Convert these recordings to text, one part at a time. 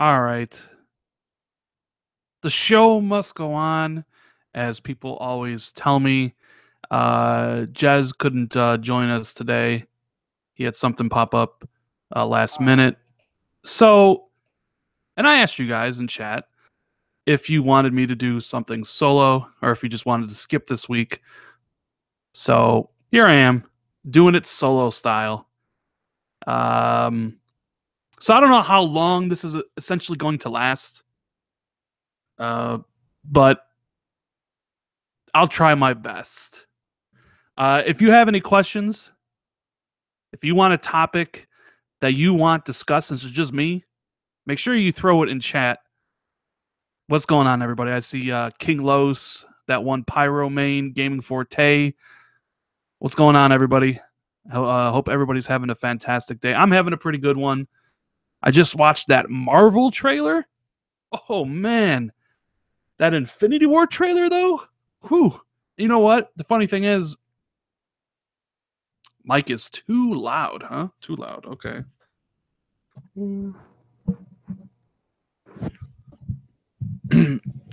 All right. The show must go on, as people always tell me. Jez couldn't join us today. He had something pop up last minute. So, and I asked you guys in chat if you wanted me to do something solo or if you just wanted to skip this week. So here I am doing it solo style. So I don't know how long this is essentially going to last, but I'll try my best. If you have any questions, if you want a topic that you want discussed, since it's just me, make sure you throw it in chat. What's going on, everybody? I see King Los, that one Pyro main, Gaming Forte. What's going on, everybody? Hope everybody's having a fantastic day. I'm having a pretty good one. I just watched that Marvel trailer. Oh, man. That Infinity War trailer, though? Whew. You know what? The funny thing is, mic is too loud, huh? Too loud. Okay.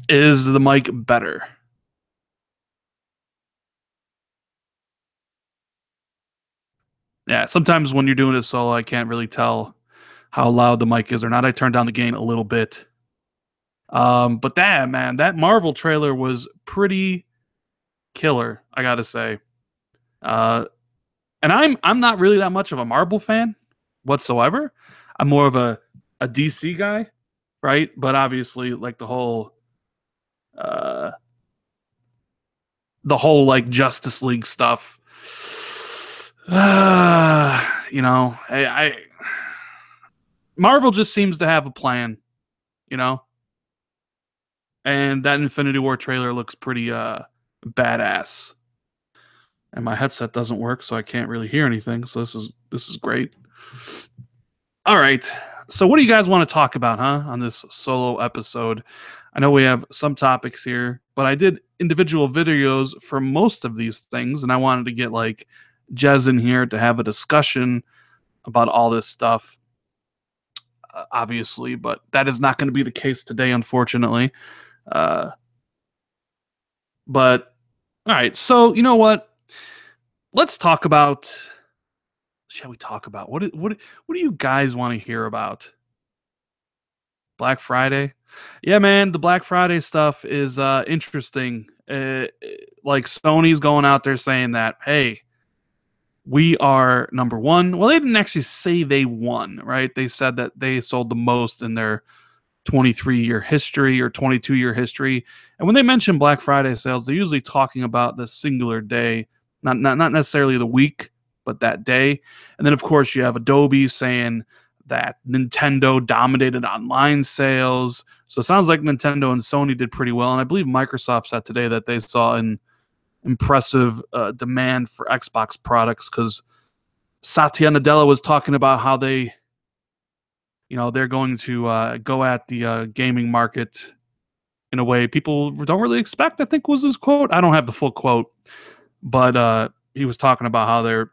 Is the mic better? Yeah, sometimes when you're doing it solo, I can't really tell how loud the mic is or not. I turned down the gain a little bit. But that Marvel trailer was pretty killer, I gotta say. And I'm not really that much of a Marvel fan whatsoever. I'm more of a DC guy, right? But obviously, like uh, the whole like Justice League stuff. You know, I Marvel just seems to have a plan, you know, and that Infinity War trailer looks pretty badass. And my headset doesn't work, so I can't really hear anything. So this is great. All right. So what do you guys want to talk about, huh, on this solo episode? I know we have some topics here, but I did individual videos for most of these things, and I wanted to get like Jez in here to have a discussion about all this stuff, obviously, but that is not going to be the case today, unfortunately. Uh, but all right, so you know what? Let's talk about. Shall we talk about what do you guys want to hear about? Black Friday. Yeah, man, the Black Friday stuff is interesting. Like Sony's going out there saying that, hey, we are number one. Well, they didn't actually say they won, right? They said that they sold the most in their 23-year history or 22-year history. And when they mention Black Friday sales, they're usually talking about the singular day, not necessarily the week, but that day. And then, of course, you have Adobe saying that Nintendo dominated online sales. So it sounds like Nintendo and Sony did pretty well. And I believe Microsoft said today that they saw an impressive demand for Xbox products because Satya Nadella was talking about how they, you know, they're going to go at the gaming market in a way people don't really expect, I think was his quote. I don't have the full quote, but he was talking about how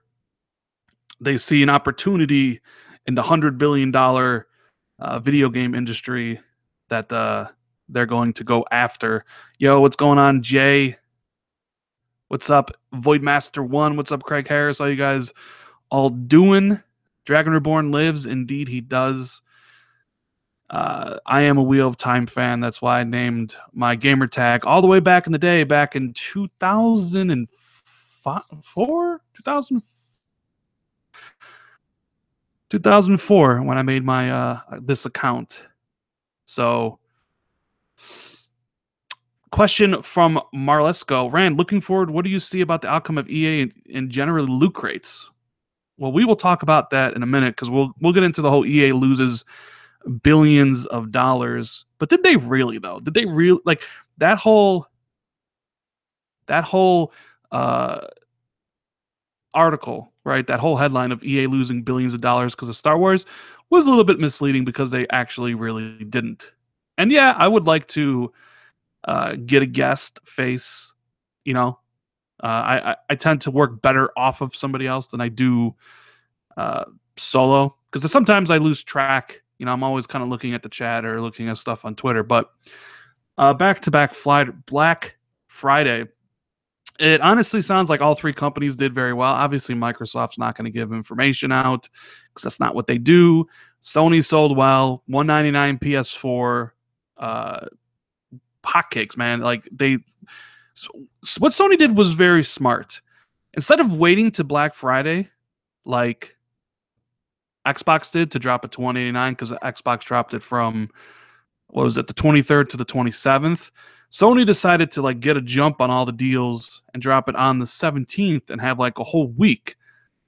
they see an opportunity in the $100 billion video game industry that they're going to go after. Yo, what's going on, Jay? What's up, Voidmaster1? What's up, Craig Harris? How you guys all doing? Dragon Reborn lives. Indeed, he does. I am a Wheel of Time fan. That's why I named my gamer tag all the way back in the day, back in 2004, 2004, when I made my this account. So, question from Marlesco. Rand, looking forward, what do you see about the outcome of EA and generally loot rates? Well, we will talk about that in a minute because we'll get into the whole EA loses billions of dollars. But did they really though? Did they really like that whole article, right? That whole headline of EA losing billions of dollars because of Star Wars was a little bit misleading because they actually really didn't. And yeah, I would like to get a guest face. You know, I tend to work better off of somebody else than I do solo because sometimes I lose track. I'm always kind of looking at the chat or looking at stuff on Twitter. But back to back Black Friday. It honestly sounds like all three companies did very well. Obviously, Microsoft's not going to give information out because that's not what they do. Sony sold well, 199 PS4, hotcakes, man. Like so what Sony did was very smart. Instead of waiting to Black Friday, like Xbox did to drop it to 189, because Xbox dropped it from, what was it, the 23rd to the 27th. Sony decided to like get a jump on all the deals and drop it on the 17th and have like a whole week.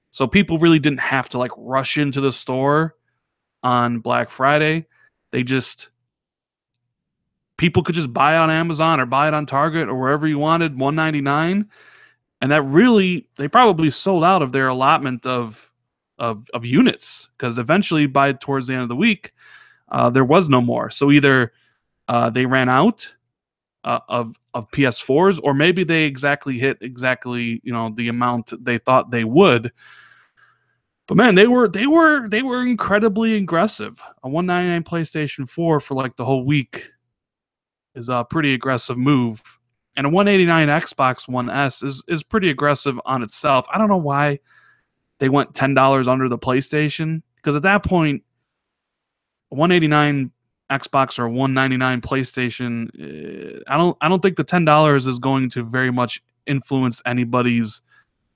So people really didn't have to like rush into the store on Black Friday. People could just buy it on Amazon or buy it on Target or wherever you wanted, $199. And that really, they probably sold out of their allotment of units, because eventually by towards the end of the week, there was no more. So either they ran out of PS4s, or maybe they hit the amount they thought they would. But man, they were incredibly aggressive. A 199 PlayStation 4 for like the whole week is a pretty aggressive move. And a 189 Xbox One S is pretty aggressive on itself. I don't know why they went $10 under the PlayStation, because at that point, 189 Xbox or 199 PlayStation, I don't think the $10 is going to very much influence anybody's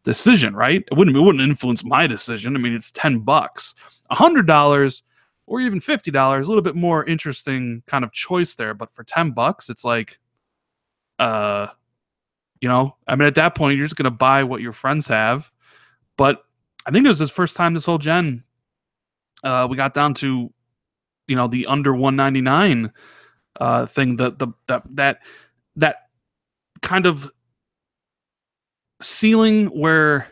decision, right? It wouldn't influence my decision. I mean, it's $10. $100 or even $50, a little bit more interesting kind of choice there. But for $10, it's like, I mean, at that point, you're just gonna buy what your friends have. But I think it was his first time this whole gen. We got down to, the under 199 thing. That kind of ceiling where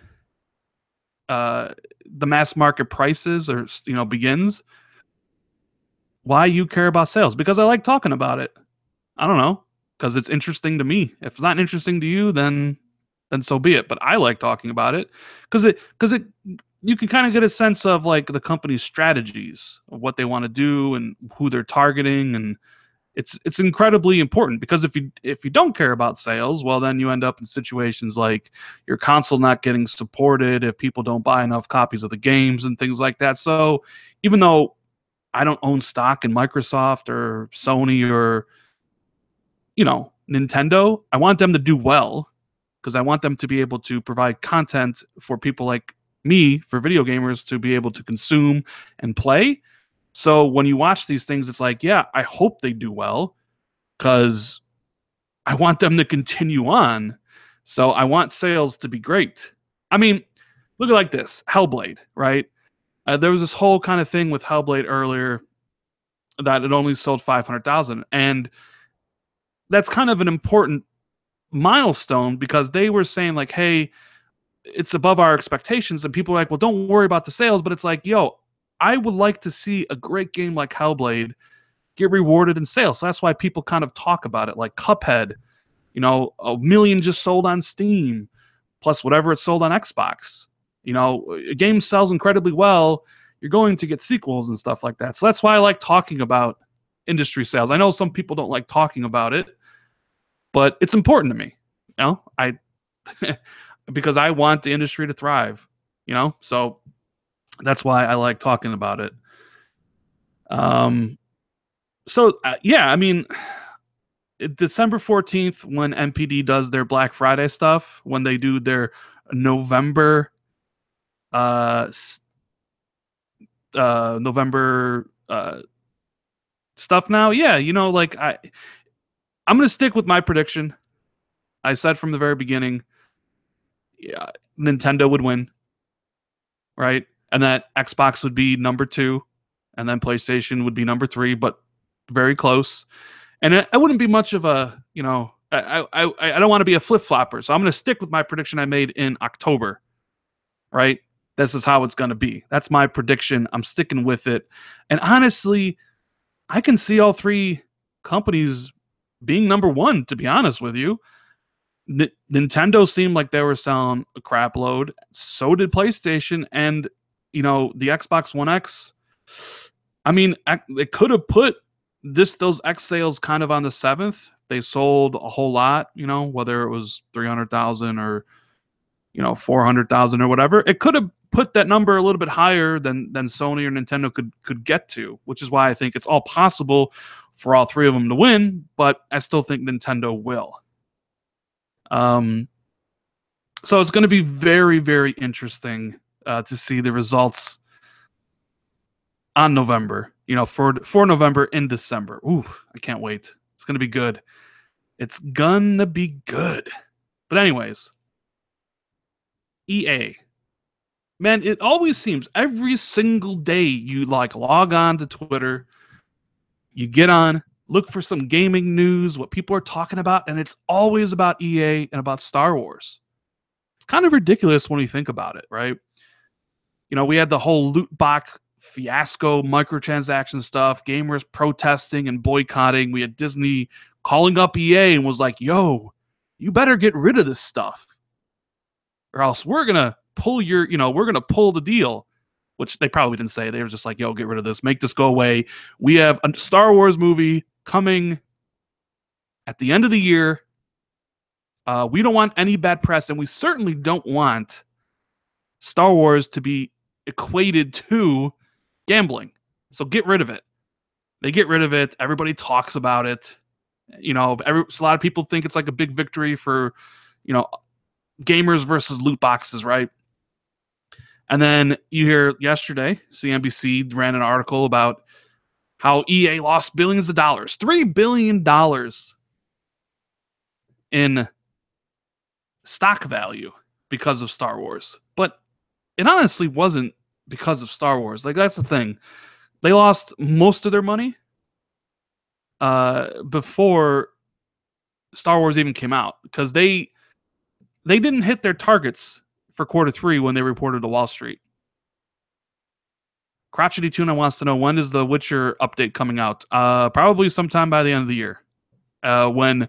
the mass market prices or begins. Why you care about sales? Because I like talking about it. I don't know, because it's interesting to me. If it's not interesting to you, then so be it. But I like talking about it because you can kind of get a sense of like the company's strategies of what they want to do and who they're targeting, and it's incredibly important, because if you don't care about sales, well, then you end up in situations like your console not getting supported if people don't buy enough copies of the games and things like that. So even though I don't own stock in Microsoft or Sony or Nintendo, I want them to do well, because I want them to be able to provide content for people like me, for video gamers to be able to consume and play. So when you watch these things, it's like, yeah, I hope they do well, because I want them to continue on. So I want sales to be great. I mean, look at like this, Hellblade, right? There was this whole kind of thing with Hellblade earlier that it only sold 500,000, and that's kind of an important milestone, because they were saying like, hey, it's above our expectations, and people are like, well, don't worry about the sales. But it's like, yo, I would like to see a great game like Hellblade get rewarded in sales. So that's why people kind of talk about it, like Cuphead, 1 million just sold on Steam, plus whatever it sold on Xbox. A game sells incredibly well, you're going to get sequels and stuff like that. So that's why I like talking about industry sales. I know some people don't like talking about it, but it's important to me. I because I want the industry to thrive. So that's why I like talking about it. Yeah, I mean, December 14th, when NPD does their Black Friday stuff, when they do their November stuff now, yeah, I'm gonna stick with my prediction. I said from the very beginning, yeah, Nintendo would win, right? And that Xbox would be number 2, and then PlayStation would be number 3, but very close. And it wouldn't be much of a, I don't want to be a flip-flopper, so I'm going to stick with my prediction I made in October, right? This is how it's going to be. That's my prediction. I'm sticking with it. And honestly, I can see all three companies being number 1, to be honest with you. Nintendo seemed like they were selling a crap load. So did PlayStation, and the Xbox One X. I mean, they could have put those X sales kind of on the 7th. They sold a whole lot, whether it was 300,000 or 400,000 or whatever. It could have put that number a little bit higher than Sony or Nintendo could get to, which is why I think it's all possible for all three of them to win, but I still think Nintendo will. So it's going to be very, very interesting to see the results on November, for November in December. Ooh, I can't wait. It's going to be good. It's gonna be good. But anyways, EA. Man, it always seems every single day you log on to Twitter, you get on, look for some gaming news, what people are talking about, and it's always about EA and about Star Wars. It's kind of ridiculous when you think about it, right? We had the whole loot box fiasco, microtransaction stuff, gamers protesting and boycotting. We had Disney calling up EA and was like, yo, you better get rid of this stuff or else we're going to pull we're going to pull the deal, which they probably didn't say. They were just like, yo, get rid of this, make this go away. We have a Star Wars movie coming at the end of the year. We don't want any bad press, and we certainly don't want Star Wars to be equated to gambling. So get rid of it. They get rid of it. Everybody talks about it. A lot of people think it's like a big victory for, gamers versus loot boxes, right? And then you hear yesterday, CNBC ran an article about how EA lost billions of dollars, $3 billion in stock value because of Star Wars. But it honestly wasn't because of Star Wars. Like, that's the thing. They lost most of their money before Star Wars even came out because they didn't hit their targets for Q3 when they reported to Wall Street. Crotchety Tuna wants to know, when is the Witcher update coming out? Probably sometime by the end of the year. When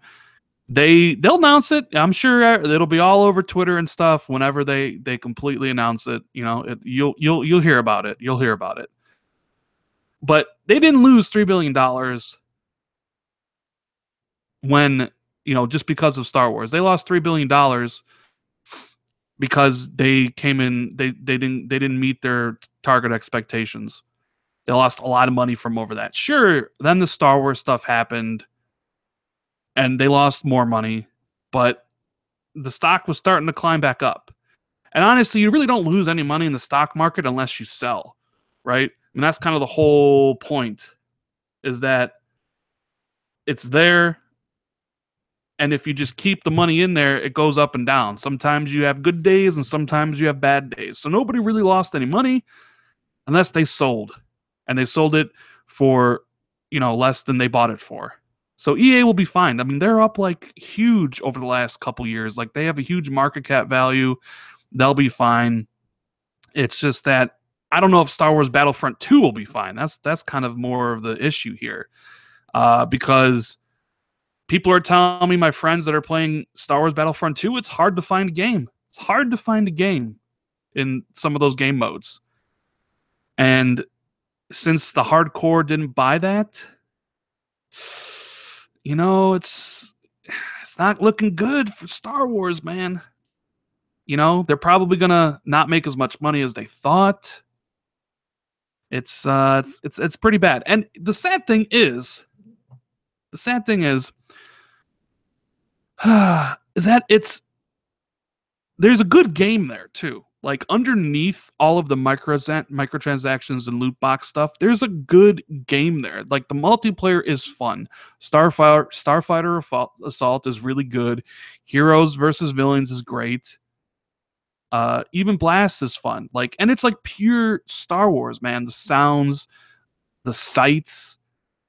they'll announce it. I'm sure it'll be all over Twitter and stuff whenever they completely announce it. You'll hear about it. You'll hear about it. But they didn't lose $3 billion when, just because of Star Wars. They lost $3 billion because they came in, they didn't meet their target expectations. They lost a lot of money from over that. Sure, then the Star Wars stuff happened and they lost more money, but the stock was starting to climb back up. And honestly, you really don't lose any money in the stock market unless you sell, right? I mean, that's kind of the whole point, is that it's there. And if you just keep the money in there, it goes up and down. Sometimes you have good days and sometimes you have bad days. So nobody really lost any money unless they sold. And they sold it for, less than they bought it for. So EA will be fine. I mean, they're up like huge over the last couple years. Like, they have a huge market cap value. They'll be fine. It's just that I don't know if Star Wars Battlefront 2 will be fine. That's kind of more of the issue here. Because people are telling me, my friends that are playing Star Wars Battlefront 2, it's hard to find a game. It's hard to find a game in some of those game modes. And since the hardcore didn't buy that, it's not looking good for Star Wars, man. They're probably going to not make as much money as they thought. It's pretty bad. And the sad thing is that there's a good game there too. Like, underneath all of the microtransactions and loot box stuff, there's a good game there. Like, the multiplayer is fun. Starfighter Assault is really good. Heroes versus Villains is great. Even Blast is fun. Like, and it's like pure Star Wars, man. The sounds, the sights,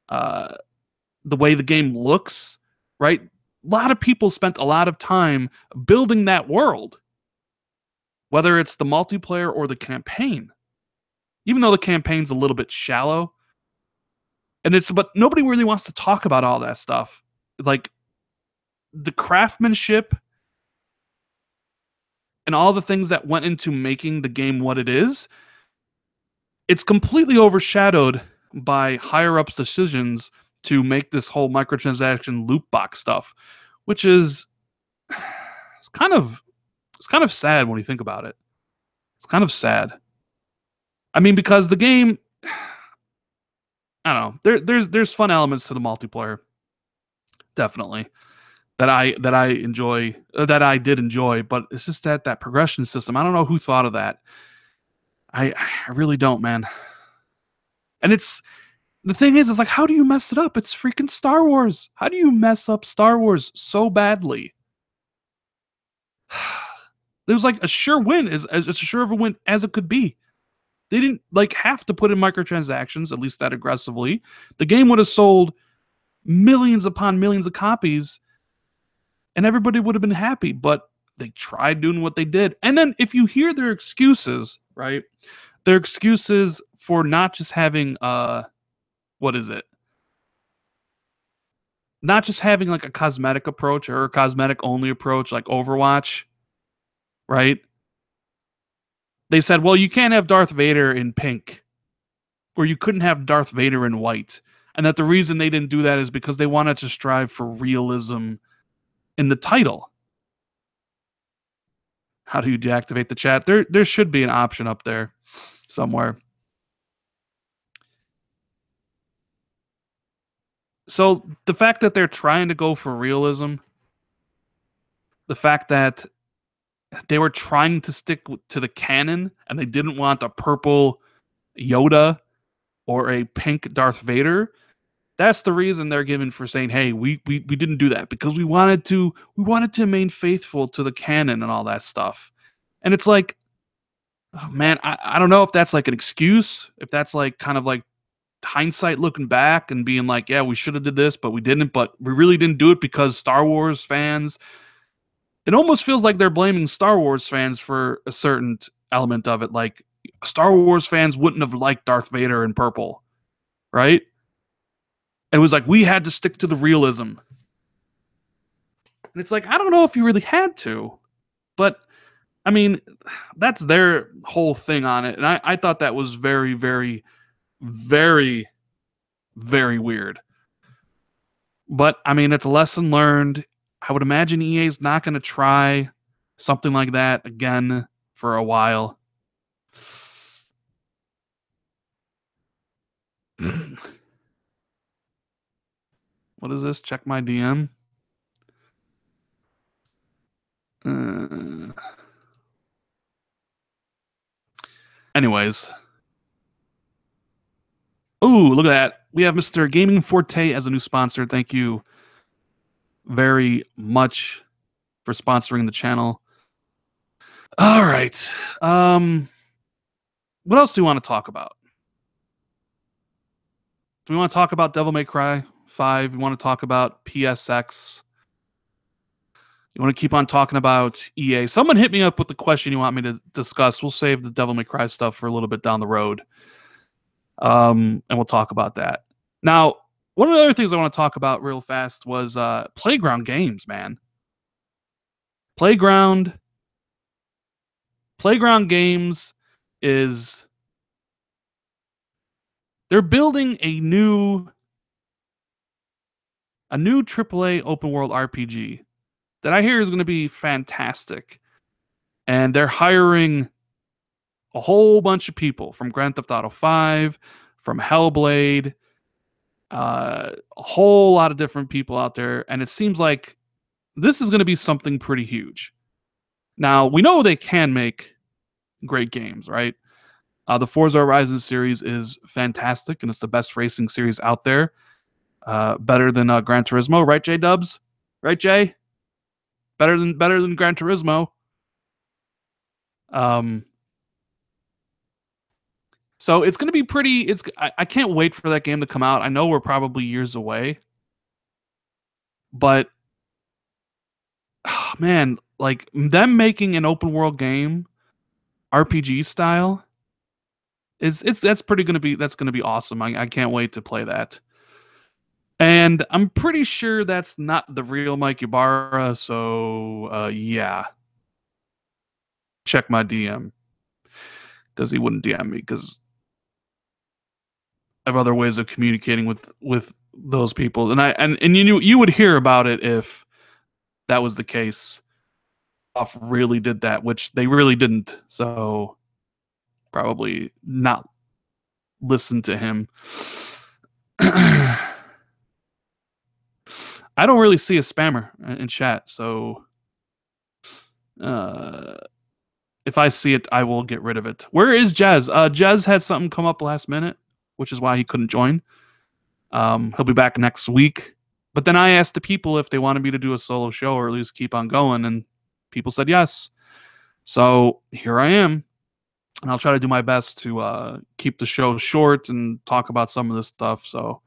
the way the game looks, right? A lot of people spent a lot of time building that world, whether it's the multiplayer or the campaign, even though the campaign's a little bit shallow. But nobody really wants to talk about all that stuff. Like, the craftsmanship and all the things that went into making the game what it is, it's completely overshadowed by higher ups decisions to make this whole microtransaction loot box stuff, which is it's kind of it's kind of sad when you think about it. It's kind of sad. I mean, because the game, I don't know. There's fun elements to the multiplayer, definitely that I enjoy that I did enjoy, but it's just that progression system. I don't know who thought of that. I really don't, man. And it's the thing is like, how do you mess it up? It's freaking Star Wars. How do you mess up Star Wars so badly? There was like a sure win, as a sure of a win as it could be. They didn't like have to put in microtransactions, at least that aggressively. The game would have sold millions upon millions of copies, and everybody would have been happy. But they tried doing what they did, and then if you hear their excuses, right? Their excuses for not just having what is it? Not just having like a cosmetic approach or a cosmetic only approach like Overwatch, right? They said, well, you can't have Darth Vader in pink, or you couldn't have Darth Vader in white. And that the reason they didn't do that is because they wanted to strive for realism in the title. How do you deactivate the chat? There should be an option up there somewhere. So the fact that they're trying to go for realism, the fact that they were trying to stick to the canon and they didn't want a purple Yoda or a pink Darth Vader, that's the reason they're given for saying, "Hey, we didn't do that because we wanted to remain faithful to the canon and all that stuff." And it's like, oh man, I don't know if that's like an excuse, if that's like kind of like hindsight looking back and being like, "Yeah, we should have did this, but we didn't, but we really didn't do it because Star Wars fans." It almost feels like they're blaming Star Wars fans for a certain element of it, like Star Wars fans wouldn't have liked Darth Vader in purple, right? It was like we had to stick to the realism. And it's like, I don't know if you really had to, but I mean, that's their whole thing on it. And I thought that was very, very, very, very weird. But I mean, it's a lesson learned. I would imagine EA's not going to try something like that again for a while. What is this? Check my DM. Uh, anyways. Ooh, look at that. We have Mr. Gaming Forte as a new sponsor. Thank you very much for sponsoring the channel. All right. What else do we want to talk about? Do we want to talk about Devil May Cry 5? We want to talk about PSX? You want to keep on talking about EA? Someone hit me up with the question you want me to discuss. We'll save the Devil May Cry stuff for a little bit down the road. And we'll talk about that. Now, one of the other things I want to talk about real fast was Playground Games, man. Playground Games is they're building a new AAA open world RPG that I hear is going to be fantastic. And they're hiring a whole bunch of people from Grand Theft Auto 5, from Hellblade, a whole lot of different people out there. And it seems like this is going to be something pretty huge. Now, we know they can make great games, right? The Forza Horizon series is fantastic, and it's the best racing series out there. Better than Gran Turismo, right, J Dubs? Right, Jay? Better than Gran Turismo. So it's going to be pretty. I can't wait for that game to come out. I know we're probably years away, but oh, man, like them making an open world game, RPG style, that's going to be awesome. I can't wait to play that. And I'm pretty sure that's not the real Mike Ibarra. So yeah, check my DM because he wouldn't DM me because have other ways of communicating with those people, and you would hear about it if that was the case. Off really did that, which they really didn't. So probably not listen to him. I don't really see a spammer in chat, so if I see it, I will get rid of it. Where is Jez? Jez had something come up last minute, which is why he couldn't join. He'll be back next week. But then I asked the people if they wanted me to do a solo show or at least keep on going, and people said yes. So here I am, and I'll try to do my best to keep the show short and talk about some of this stuff. So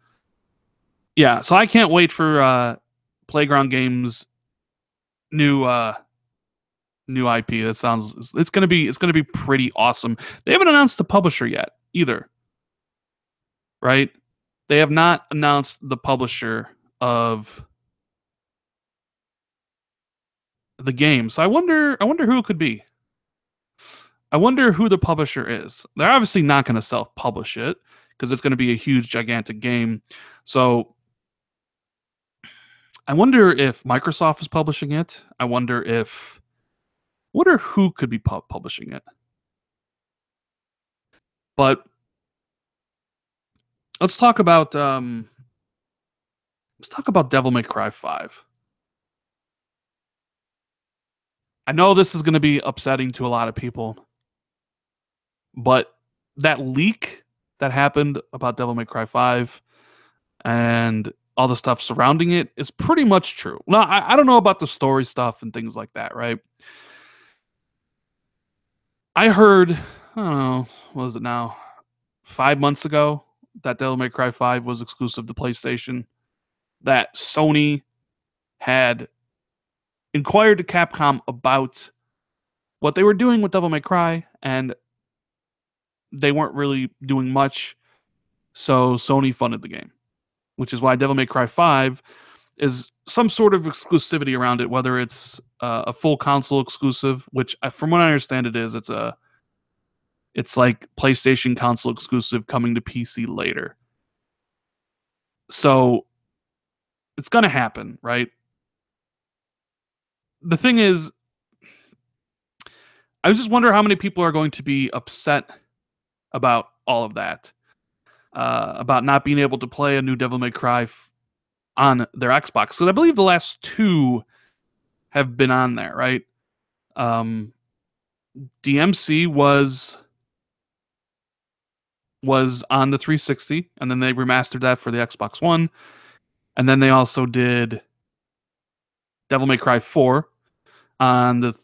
yeah, so I can't wait for Playground Games new IP. It's gonna be pretty awesome. They haven't announced the publisher yet either, right? They have not announced the publisher of the game. So I wonder who it could be. I wonder who the publisher is. They're obviously not going to self-publish it because it's going to be a huge, gigantic game. So I wonder if Microsoft is publishing it. I wonder who could be publishing it. But let's talk about Devil May Cry 5. I know this is going to be upsetting to a lot of people, but that leak that happened about Devil May Cry 5 and all the stuff surrounding it is pretty much true. Now, I don't know about the story stuff and things like that, right? I heard, I don't know, what is it now? 5 months ago that Devil May Cry 5 was exclusive to PlayStation, that Sony had inquired to Capcom about what they were doing with Devil May Cry, and they weren't really doing much, so Sony funded the game, which is why Devil May Cry 5 is some sort of exclusivity around it, whether it's a full console exclusive, which from what I understand it is, it's like PlayStation console exclusive coming to PC later. So it's going to happen, right? The thing is, I just wonder how many people are going to be upset about all of that, about not being able to play a new Devil May Cry on their Xbox. So I believe the last two have been on there, right? DMC was on the 360, and then they remastered that for the Xbox One, and then they also did Devil May Cry 4 on the.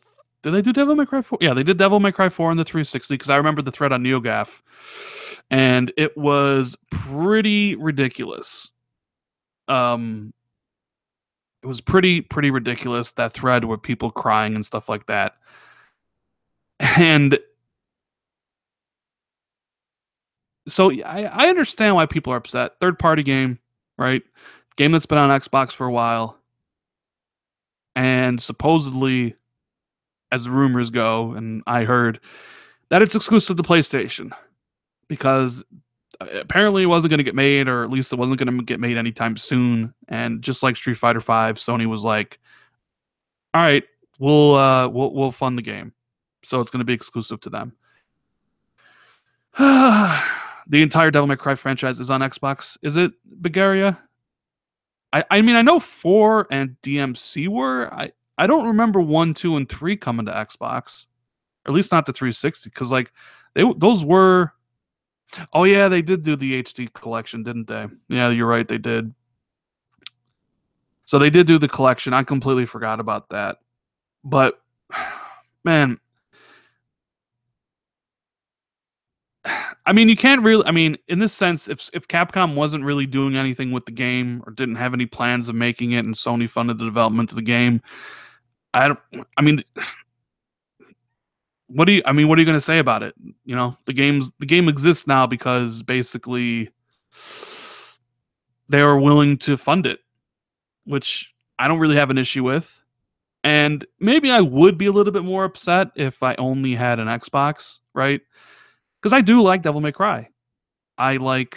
Did they do Devil May Cry 4? Yeah, they did Devil May Cry 4 on the 360 because I remember the thread on NeoGAF, and it was pretty ridiculous. It was pretty ridiculous, that thread with people crying and stuff like that. And so I understand why people are upset. Third-party game, right? Game that's been on Xbox for a while. And supposedly, as the rumors go, and I heard, that it's exclusive to PlayStation. Because apparently it wasn't going to get made, or at least it wasn't going to get made anytime soon. And just like Street Fighter V, Sony was like, all right, we'll fund the game. So it's going to be exclusive to them. The entire Devil May Cry franchise is on Xbox. Is it, Bulgaria? I mean, I know 4 and DMC were. I don't remember 1, 2, and 3 coming to Xbox. Or at least not the 360, because like those were. Oh yeah, they did do the HD collection, didn't they? Yeah, you're right, they did. So they did do the collection. I completely forgot about that. But man, I mean, you can't really. I mean, in this sense, if Capcom wasn't really doing anything with the game or didn't have any plans of making it, and Sony funded the development of the game, I mean, what are you going to say about it? You know, the game exists now because basically they were willing to fund it, which I don't really have an issue with. And maybe I would be a little bit more upset if I only had an Xbox, right? Because I do like Devil May Cry. I like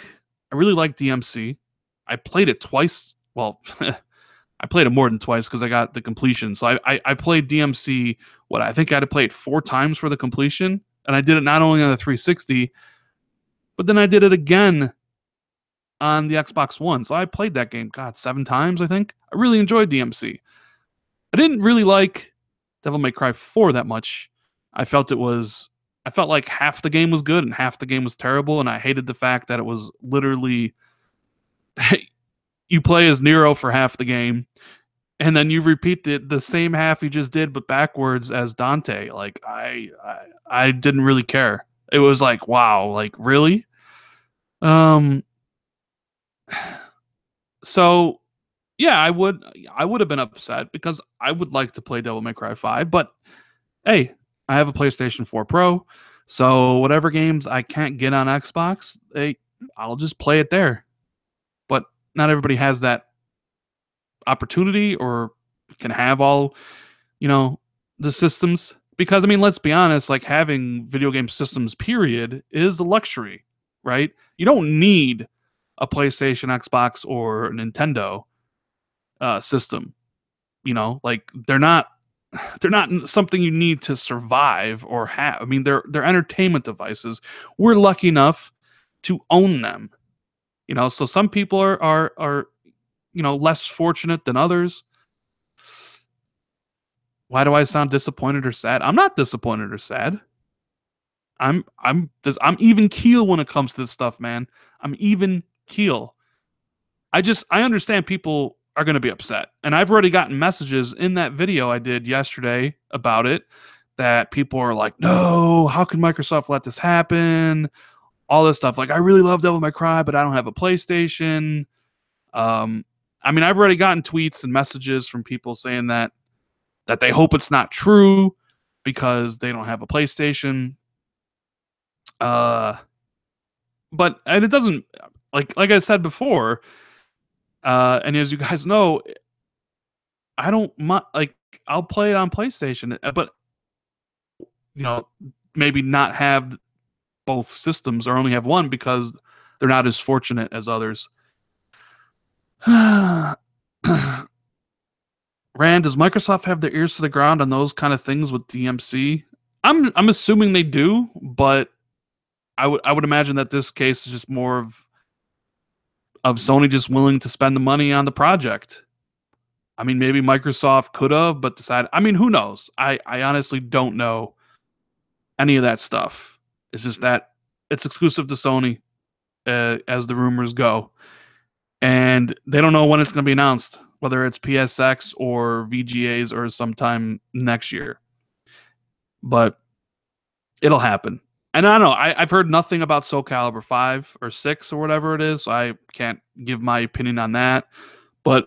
I really like DMC. I played it twice. Well, I played it more than twice because I got the completion. So I played DMC. What I think I had to play it 4 times for the completion, and I did it not only on the 360, but then I did it again on the Xbox One. So I played that game, God, 7 times, I think. I really enjoyed DMC. I didn't really like Devil May Cry 4 that much. I felt like half the game was good and half the game was terrible, and I hated the fact that it was literally you play as Nero for half the game, and then you repeat the same half you just did but backwards as Dante. Like I didn't really care. It was like, wow, like really? Um so yeah, I would have been upset because I would like to play Devil May Cry 5, but hey, I have a PlayStation 4 Pro, so whatever games I can't get on Xbox, I'll just play it there. But not everybody has that opportunity or can have all, you know, the systems. Because I mean, let's be honest, like having video game systems, period, is a luxury, right? You don't need a PlayStation, Xbox, or a Nintendo system. Like they're not something you need to survive or have. I mean, they're entertainment devices. We're lucky enough to own them. So some people are less fortunate than others. Why do I sound disappointed or sad? I'm not disappointed or sad. I'm even keel when it comes to this stuff, man. I'm even keel. I understand people are going to be upset. And I've already gotten messages in that video I did yesterday about it that people are like, "No, how can Microsoft let this happen?" All this stuff. Like, I really love Devil May Cry, but I don't have a PlayStation. I mean, I've already gotten tweets and messages from people saying that they hope it's not true because they don't have a PlayStation. And it doesn't, like I said before, and as you guys know, I don't like, I'll play it on PlayStation, but you know, maybe not have both systems or only have one because they're not as fortunate as others. Rand, does Microsoft have their ears to the ground on those kind of things with DMC? I'm assuming they do, but I would imagine that this case is just more of Sony just willing to spend the money on the project. I mean, maybe Microsoft could have, but decided. I mean, who knows? I honestly don't know any of that stuff. It's just that it's exclusive to Sony, as the rumors go, and they don't know when it's going to be announced, whether it's PSX or VGAs or sometime next year. But it'll happen. And I don't know. I've heard nothing about Soul Calibur 5 or 6 or whatever it is, so I can't give my opinion on that. But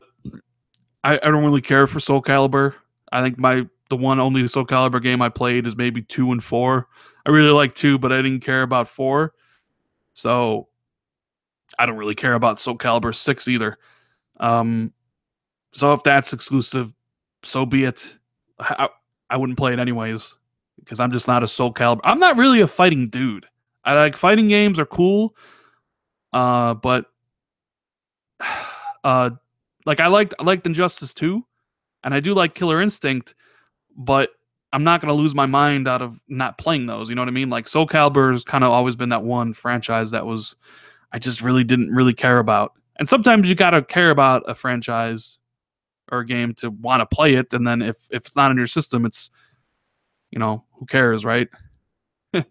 I don't really care for Soul Calibur. I think the one only Soul Calibur game I played is maybe 2 and 4. I really like 2, but I didn't care about 4. So I don't really care about Soul Calibur 6 either. So if that's exclusive, so be it. I wouldn't play it anyways because I'm just not a Soul Calibur. I'm not really a fighting dude. I like fighting games are cool, but like I liked Injustice 2, and I do like Killer Instinct, but I'm not gonna lose my mind out of not playing those. You know what I mean? Like Soul Calibur's kind of always been that one franchise that was I just really didn't really care about. And sometimes you gotta care about a franchise or a game to want to play it, and then if it's not in your system, it's who cares, right? I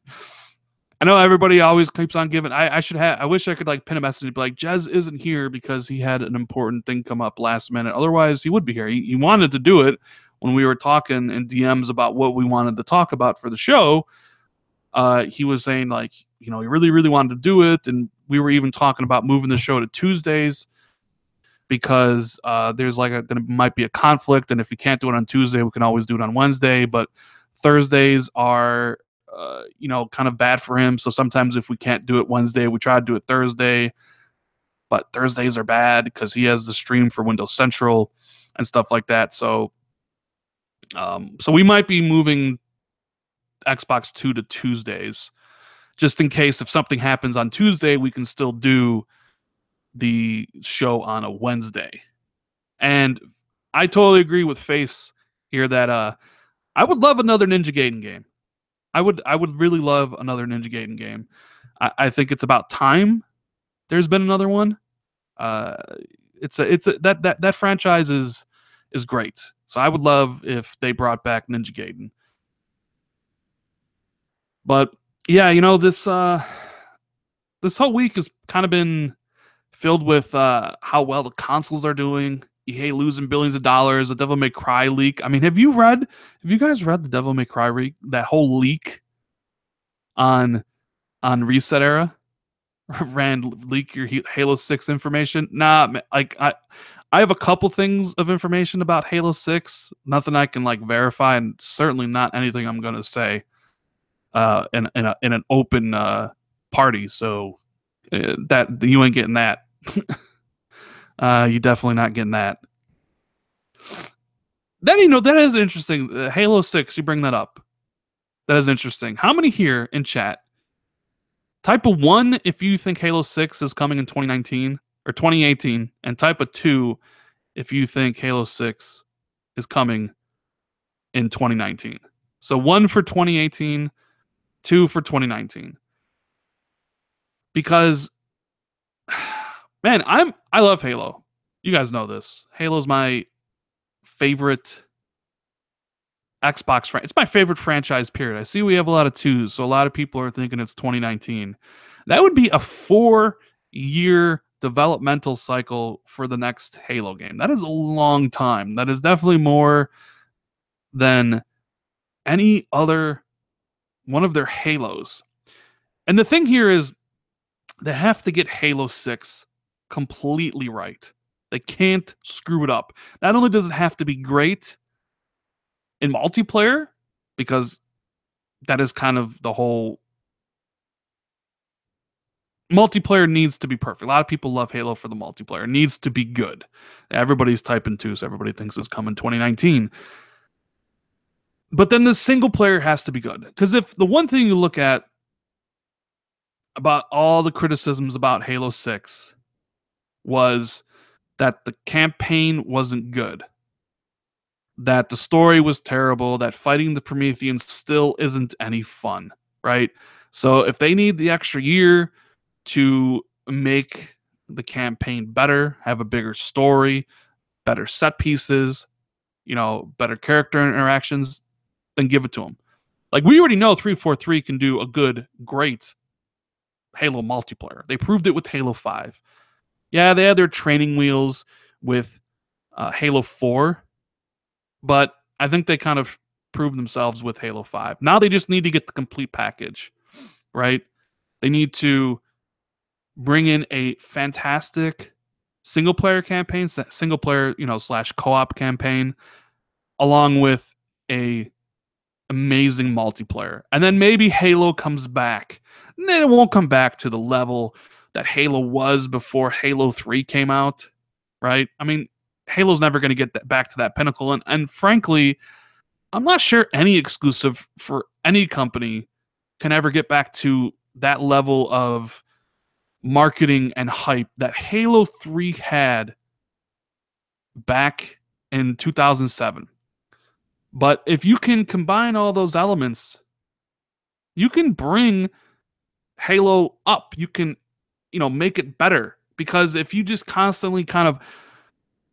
know everybody always keeps on giving. I wish I could like pin a message and be like, Jez isn't here because he had an important thing come up last minute. Otherwise, he would be here. He wanted to do it when we were talking in DMs about what we wanted to talk about for the show. He was saying like, he really, really wanted to do it, and we were even talking about moving the show to Tuesdays because there's like might be a conflict, and if we can't do it on Tuesday, we can always do it on Wednesday. But Thursdays are kind of bad for him. So sometimes if we can't do it Wednesday, we try to do it Thursday. But Thursdays are bad because he has the stream for Windows Central and stuff like that. So we might be moving Xbox 2 to Tuesdays, just in case if something happens on Tuesday, we can still do the show on a Wednesday. And I totally agree with Face here that I would love another Ninja Gaiden game. I would really love another Ninja Gaiden game. I think it's about time there's been another one. Uh, it's a that franchise is great. So I would love if they brought back Ninja Gaiden. But yeah, this whole week has kind of been filled with how well the consoles are doing. EA losing billions of dollars. The Devil May Cry leak. I mean, have you guys read the Devil May Cry that whole leak on Reset Era? Rand leak your Halo 6 information? Nah, like I have a couple things of information about Halo 6. Nothing I can like verify, and certainly not anything I'm gonna say in an open party. So that you ain't getting that. You definitely not getting that. Then that is interesting. Halo 6, you bring that up. That is interesting. How many here in chat? Type of 1 if you think Halo 6 is coming in 2019 or 2018, and type of 2 if you think Halo 6 is coming in 2019. So 1 for 2018, 2 for 2019. Because man, I love Halo. You guys know this. Halo's my favorite Xbox it's my favorite franchise, period. I see we have a lot of 2s, so a lot of people are thinking it's 2019. That would be a 4-year developmental cycle for the next Halo game. That is a long time. That is definitely more than any other one of their Halos. And the thing here is they have to get Halo 6 completely right. They can't screw it up. Not only does it have to be great in multiplayer, because that is kind of the whole multiplayer needs to be perfect. A lot of people love Halo for the multiplayer. It needs to be good. Everybody's typing 2, so everybody thinks it's coming 2019. But then the single player has to be good. Because if the one thing you look at about all the criticisms about Halo 6 was that the campaign wasn't good, that the story was terrible, that fighting the Prometheans still isn't any fun, right? So if they need the extra year to make the campaign better, have a bigger story, better set pieces, better character interactions, then give it to them. Like, we already know 343 can do a good, great Halo multiplayer. They proved it with Halo 5. Yeah, they had their training wheels with Halo 4, but I think they kind of proved themselves with Halo 5. Now they just need to get the complete package, right? They need to bring in a fantastic single player campaign, single player, slash co-op campaign, along with a amazing multiplayer. And then maybe Halo comes back. And then it won't come back to the level that Halo was before Halo 3 came out, right? I mean, Halo's never going to get back to that pinnacle. And frankly, I'm not sure any exclusive for any company can ever get back to that level of marketing and hype that Halo 3 had back in 2007. But if you can combine all those elements, you can bring Halo up. You can, make it better. Because if you just constantly kind of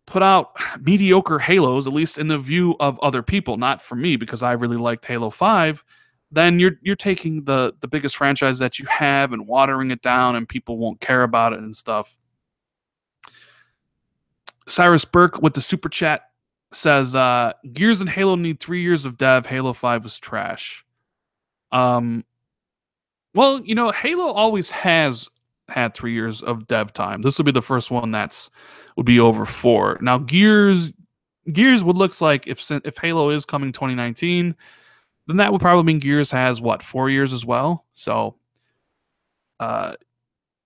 put out mediocre Halos, at least in the view of other people, not for me, because I really liked Halo 5, then you're taking the biggest franchise that you have and watering it down, and people won't care about it and stuff. Cyrus Burke with the super chat says, Gears and Halo need 3 years of dev. Halo 5 was trash. Well, Halo always has had 3 years of dev time. This will be the first one would be over 4. Now, Gears would looks like if Halo is coming 2019, then that would probably mean Gears has 4 years as well. So,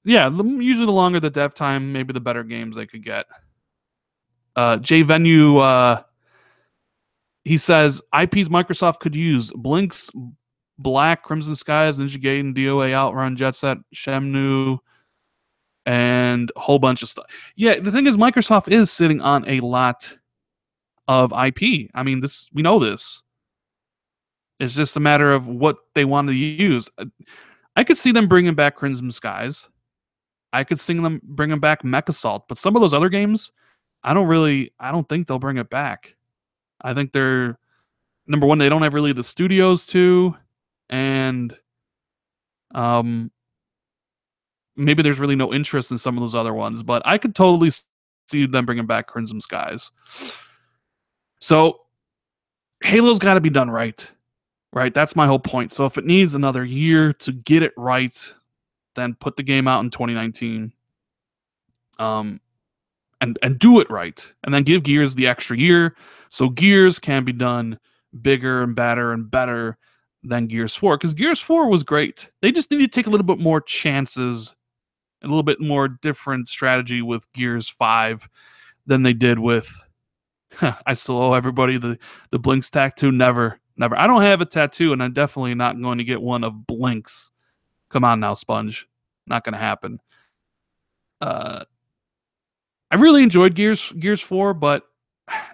usually the longer the dev time, maybe the better games they could get. Jay Venue, he says IPs Microsoft could use: Blinks, Black, Crimson Skies, Ninja Gaiden, DOA, Outrun, Jet Set, Shenmue, and and a whole bunch of stuff. Yeah, the thing is, Microsoft is sitting on a lot of IP. I mean, this we know this. It's just a matter of what they want to use. I could see them bringing back Crimson Skies. I could see them bringing back Mech Assault, but some of those other games, I don't think they'll bring it back. I think they're number one, they don't have really the studios to, and um, maybe there's really no interest in some of those other ones. But I could totally see them bringing back Crimson Skies. So Halo's got to be done right, right? That's my whole point. So if it needs another year to get it right, then put the game out in 2019. And do it right, and then give Gears the extra year, so Gears can be done bigger and better than Gears 4. Because Gears 4 was great. They just need to take a little bit more chances, a little bit more different strategy with Gears 5 than they did with. I still owe everybody the Blinks tattoo. Never. I don't have a tattoo, and I'm definitely not going to get one of Blinks. Come on now, Sponge. Not going to happen. I really enjoyed Gears 4, but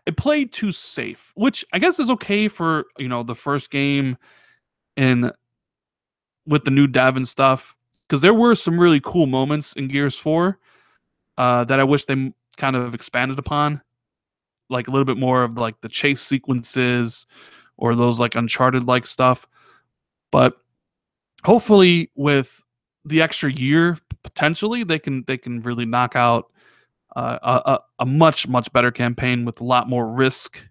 it played too safe, which I guess is okay for, the first game in with the new dev and stuff, because there were some really cool moments in Gears 4 that I wish they kind of expanded upon, like a little bit more of like the chase sequences or those like Uncharted like stuff. But hopefully with the extra year, potentially they can really knock out a much better campaign with a lot more risk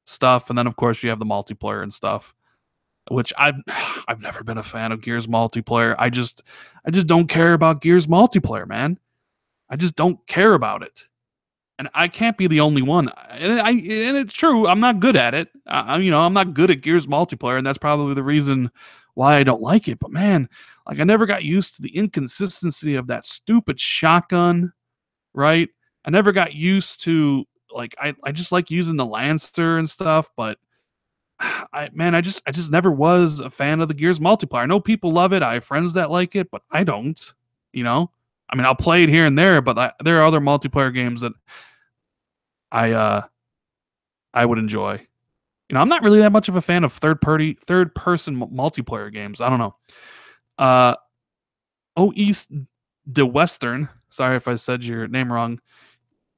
stuff, and then of course you have the multiplayer and stuff, which I've never been a fan of Gears multiplayer. I just don't care about Gears multiplayer, man. I just don't care about it, and I can't be the only one. And it's true. I'm not good at it. I'm not good at Gears multiplayer, and that's probably the reason why I don't like it. But man, like I never got used to the inconsistency of that stupid shotgun, right? I never got used to like I just like using the Lancer and stuff, but I just never was a fan of the Gears multiplayer. I know people love it. I have friends that like it, but I don't. You know, I mean, I'll play it here and there, but there are other multiplayer games that I would enjoy. I'm not really that much of a fan of third person multiplayer games. I don't know. East de Western. Sorry if I said your name wrong.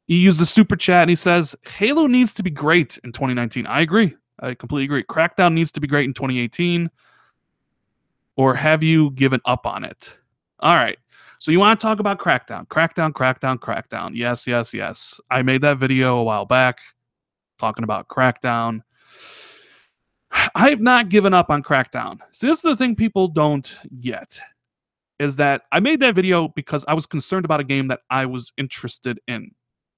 He used a super chat and he says, Halo needs to be great in 2019. I agree. I completely agree. Crackdown needs to be great in 2018. Or have you given up on it? All right. So you want to talk about Crackdown. Crackdown. Yes. I made that video a while back talking about Crackdown. I have not given up on Crackdown. So this is the thing people don't get, is that I made that video because I was concerned about a game that I was interested in.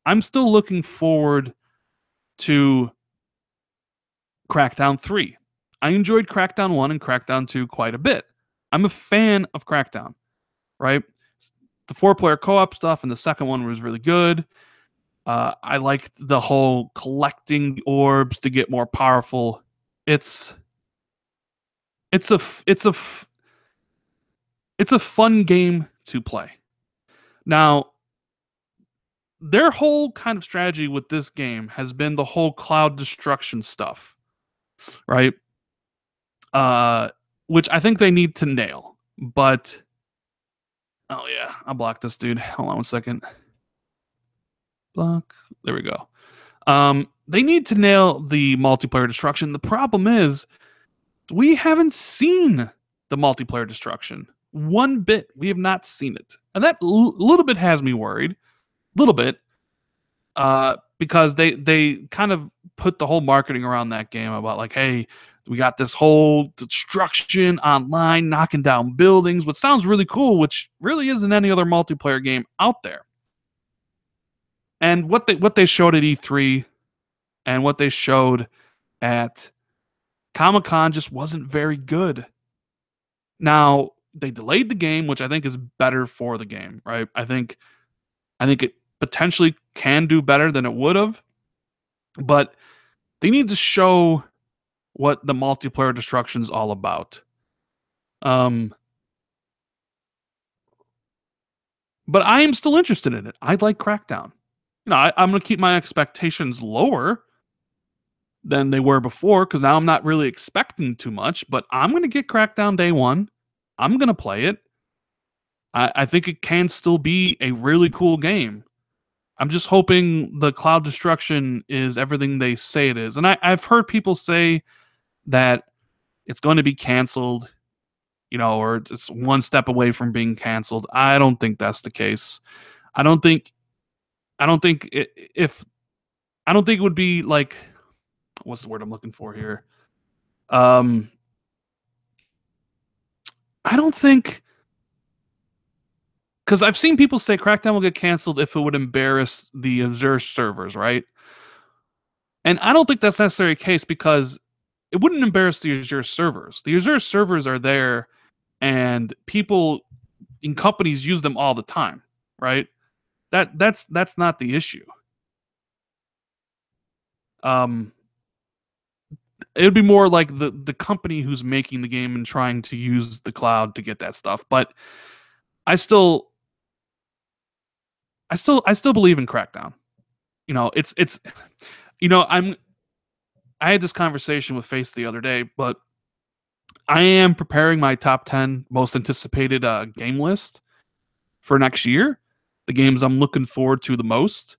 I'm still looking forward to Crackdown 3. I enjoyed Crackdown 1 and Crackdown 2 quite a bit. I'm a fan of Crackdown, right? The 4-player co-op stuff and the second one was really good. I liked the whole collecting the orbs to get more powerful. It's a fun game to play. Now, their whole kind of strategy with this game has been the whole cloud destruction stuff, right? Which I think they need to nail. But oh yeah, I'll block this dude. Hold on one second. Block. There we go. They need to nail the multiplayer destruction. The problem is we haven't seen the multiplayer destruction one bit. We have not seen it, and that little bit has me worried. Little bit, because they kind of put the whole marketing around that game about like, hey, we got this whole destruction online, knocking down buildings, which sounds really cool, which really isn't any other multiplayer game out there. And what they showed at E3 and what they showed at Comic-Con just wasn't very good. Now, they delayed the game, which I think is better for the game, right? I think it potentially can do better than it would have, but they need to show what the multiplayer destruction is all about. but I am still interested in it. I like Crackdown. I'm going to keep my expectations lower than they were before because now I'm not really expecting too much. But I'm going to get Crackdown day one. I'm going to play it. I think it can still be a really cool game. I'm just hoping the cloud destruction is everything they say it is. And I've heard people say that it's going to be canceled, or it's one step away from being canceled. I don't think that's the case. I don't think I don't think it, if I don't think it would be like, what's the word I'm looking for here? Um I don't think, because I've seen people say Crackdown will get canceled if it would embarrass the Azure servers, right? And I don't think that's necessarily the case because it wouldn't embarrass the Azure servers. The Azure servers are there and people in companies use them all the time, right? That's not the issue. Um, it would be more like the company who's making the game and trying to use the cloud to get that stuff. But I still I still believe in Crackdown. It's I'm I had this conversation with Face the other day, but I am preparing my top 10 most anticipated game list for next year. The games I'm looking forward to the most.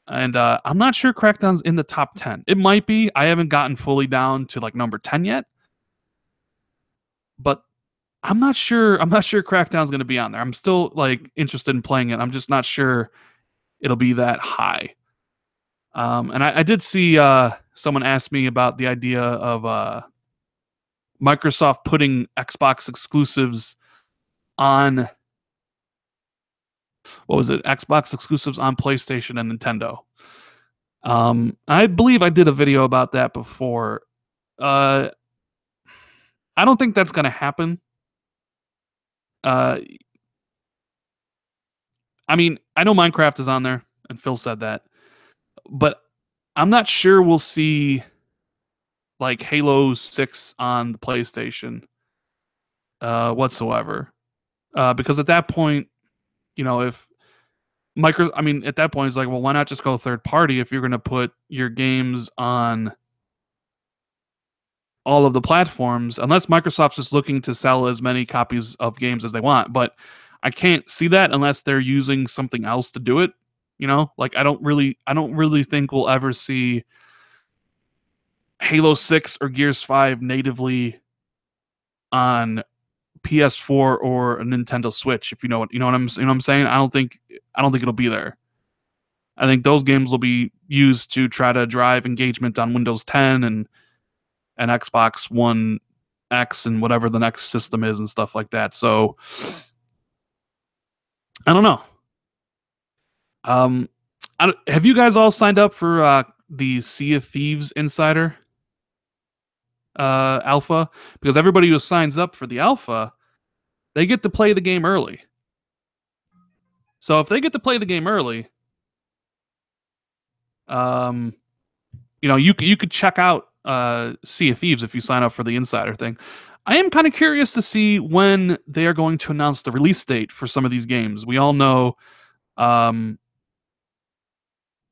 And I'm not sure Crackdown's in the top 10. It might be. I haven't gotten fully down to like number 10 yet. But I'm not sure. I'm not sure Crackdown's going to be on there. I'm still like interested in playing it. I'm just not sure it'll be that high. And I did see someone ask me about the idea of Microsoft putting Xbox exclusives on, what was it? Xbox exclusives on PlayStation and Nintendo. I believe I did a video about that before. I don't think that's going to happen. Uh, I mean, I know Minecraft is on there, and Phil said that, but I'm not sure we'll see like Halo 6 on the PlayStation whatsoever. Because at that point, if at that point, it's like, well, why not just go third party if you're going to put your games on all of the platforms, unless Microsoft's just looking to sell as many copies of games as they want. But I can't see that unless they're using something else to do it. Like I don't really think we'll ever see Halo 6 or Gears 5 natively on PS4 or a Nintendo Switch, if you know what I'm saying. I don't think it'll be there. I think those games will be used to try to drive engagement on Windows 10 and Xbox One X and whatever the next system is and stuff like that. So I don't know. Um, have you guys all signed up for the Sea of Thieves Insider alpha? Because everybody who signs up for the alpha, they get to play the game early. So if they get to play the game early, you could check out Sea of Thieves if you sign up for the Insider thing. I am kind of curious to see when they are going to announce the release date for some of these games. We all know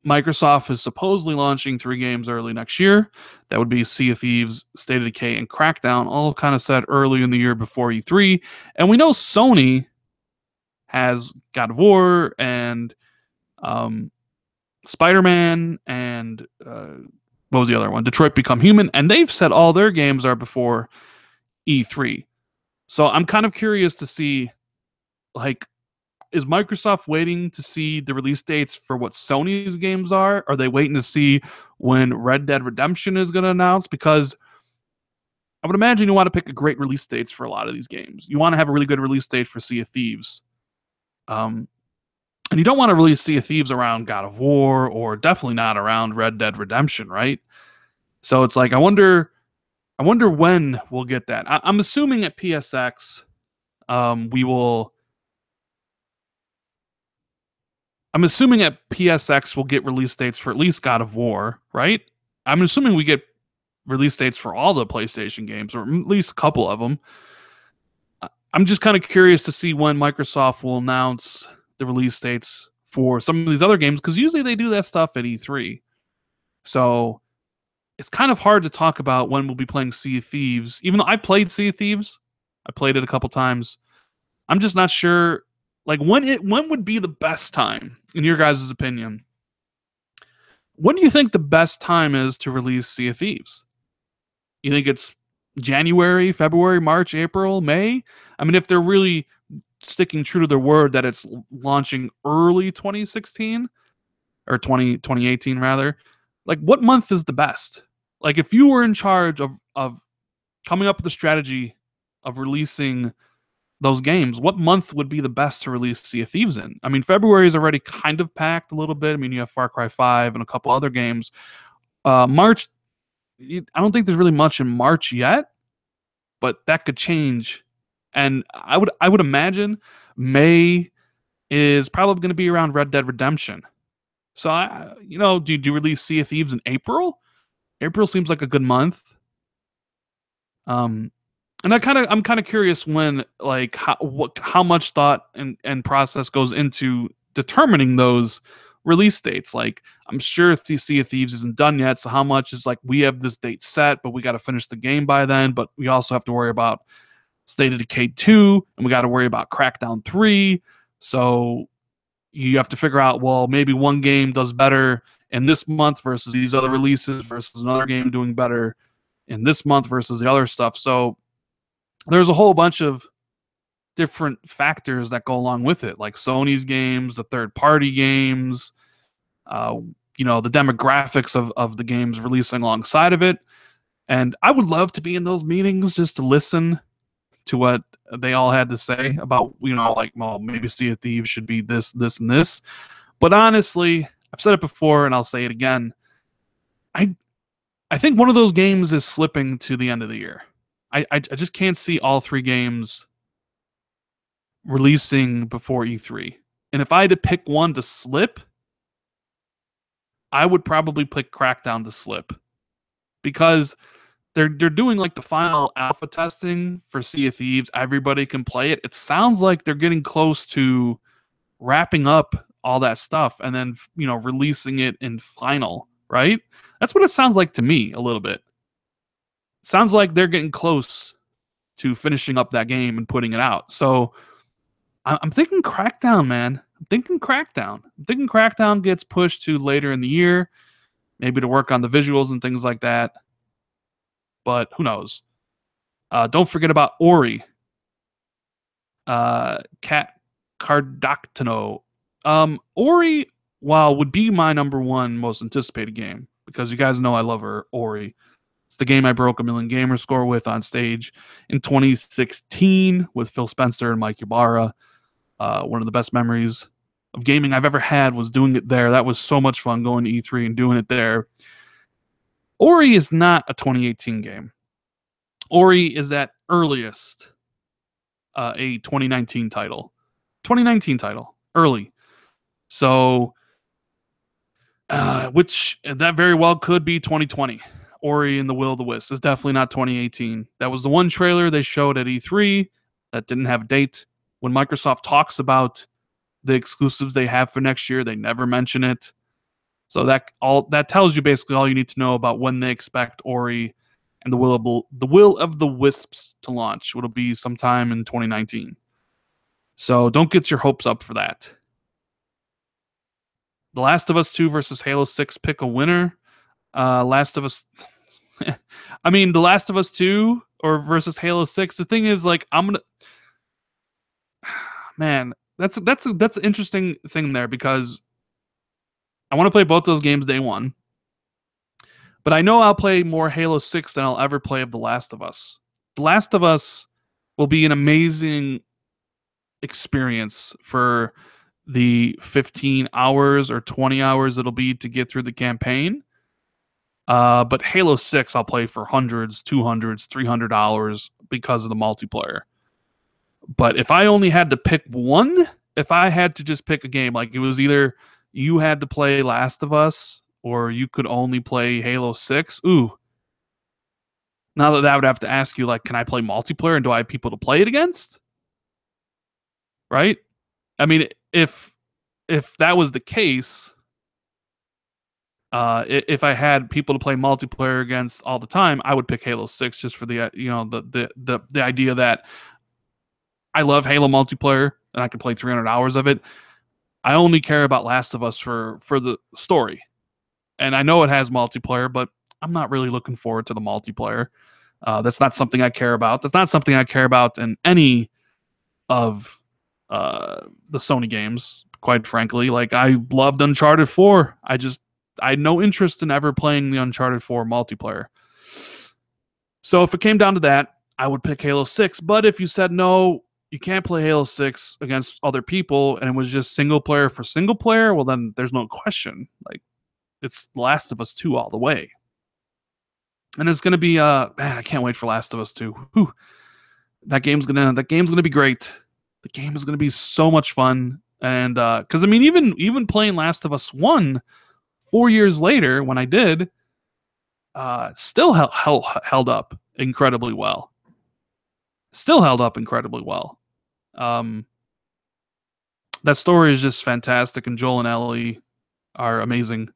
Microsoft is supposedly launching 3 games early next year. That would be Sea of Thieves, State of Decay, and Crackdown, all kind of said early in the year before E3. And we know Sony has God of War and Spider-Man and what was the other one? Detroit Become Human. And they've said all their games are before E3. So I'm kind of curious to see, like, is Microsoft waiting to see the release dates for what Sony's games are? Are they waiting to see when Red Dead Redemption is going to announce? Because I would imagine you want to pick a great release dates for a lot of these games. You want to have a really good release date for Sea of Thieves. And you don't want to release Sea of Thieves around God of War or definitely not around Red Dead Redemption, right? So it's like, I wonder when we'll get that. I'm assuming at PSX, we will. I'm assuming at PSX we'll get release dates for at least God of War, right? I'm assuming we get release dates for all the PlayStation games, or at least a couple of them. I'm just kind of curious to see when Microsoft will announce the release dates for some of these other games because usually they do that stuff at E3. So it's kind of hard to talk about when we'll be playing Sea of Thieves. Even though I played Sea of Thieves, I played it a couple times. I'm just not sure, like when would be the best time in your guys' opinion? When do you think the best time is to release Sea of Thieves? You think it's January, February, March, April, May? I mean, if they're really sticking true to their word that it's launching early 2016 or 2018 rather, like what month is the best? Like if you were in charge of coming up with a strategy of releasing those games, what month would be the best to release Sea of Thieves in? I mean, February is already kind of packed a little bit. I mean, you have Far Cry 5 and a couple other games. March, I don't think there's really much in March yet, but that could change. And I would imagine May is probably going to be around Red Dead Redemption. So do you release Sea of Thieves in April? April seems like a good month. And I'm kind of curious when like how much thought and process goes into determining those release dates. Like I'm sure Sea of Thieves isn't done yet, so how much is like we have this date set, but we got to finish the game by then. But we also have to worry about State of Decay 2, and we got to worry about Crackdown 3. So you have to figure out, well, maybe one game does better in this month versus these other releases versus another game doing better in this month versus the other stuff. So there's a whole bunch of different factors that go along with it, like Sony's games, the third-party games, uh, the demographics of the games releasing alongside of it. And I would love to be in those meetings just to listen to what they all had to say about, like, well, maybe Sea of Thieves should be this, this, and this. But honestly, I've said it before and I'll say it again. I think one of those games is slipping to the end of the year. I just can't see all three games releasing before E3. And if I had to pick one to slip, I would probably pick Crackdown to slip. Because they're doing like the final alpha testing for Sea of Thieves. Everybody can play it. It sounds like they're getting close to wrapping up all that stuff and then, releasing it in final, right? That's what it sounds like to me a little bit. Sounds like they're getting close to finishing up that game and putting it out. So I'm thinking Crackdown, man. I'm thinking Crackdown gets pushed to later in the year, maybe to work on the visuals and things like that. But who knows? Don't forget about Ori. Cat Cardoctano. Ori, while would be my number one most anticipated game, because you guys know I love Ori. It's the game I broke a million gamer score with on stage in 2016 with Phil Spencer and Mike Ybarra. One of the best memories of gaming I've ever had was doing it there. That was so much fun going to E3 and doing it there. Ori is not a 2018 game. Ori is at earliest a 2019 title. 2019 title. Early. So, which that very well could be 2020. Ori and the Will of the Wisps is definitely not 2018. That was the one trailer they showed at E3 that didn't have a date. When Microsoft talks about the exclusives they have for next year, they never mention it. So that tells you basically all you need to know about when they expect Ori and the Will of the Wisps to launch. It'll be sometime in 2019. So don't get your hopes up for that. The Last of Us 2 versus Halo 6, pick a winner. Last of Us I mean, The Last of Us 2 or versus Halo 6. The thing is, like, man, that's an interesting thing there, because I want to play both those games day one. But I know I'll play more Halo 6 than I'll ever play of The Last of Us. The Last of Us will be an amazing experience for the 15 hours or 20 hours it'll be to get through the campaign. But Halo 6 I'll play for hundreds, 200s, 300 hours because of the multiplayer. But if I only had to pick one, if I had to just pick a game, like it was either you had to play Last of Us or you could only play Halo 6, ooh. Now that I would have to ask you, like, can I play multiplayer and do I have people to play it against? Right? I mean, if if that was the case, if I had people to play multiplayer against all the time, I would pick Halo 6 just for the the idea that I love Halo multiplayer and I can play 300 hours of it. I only care about Last of Us for the story, and I know it has multiplayer, but I'm not really looking forward to the multiplayer. That's not something I care about. That's not something I care about in any of the Sony games. Quite frankly, like I loved Uncharted 4. I had no interest in ever playing the Uncharted 4 multiplayer. So if it came down to that, I would pick Halo 6. But if you said no, you can't play Halo 6 against other people and it was just single player for single player, well then there's no question. Like it's Last of Us 2 all the way. And it's gonna be man, I can't wait for Last of Us 2. Whew. That game's gonna be great. The game is gonna be so much fun. And because I mean, even playing Last of Us 1 4 years later, when I did, still held up incredibly well. Still held up incredibly well. That story is just fantastic, and Joel and Ellie are amazing,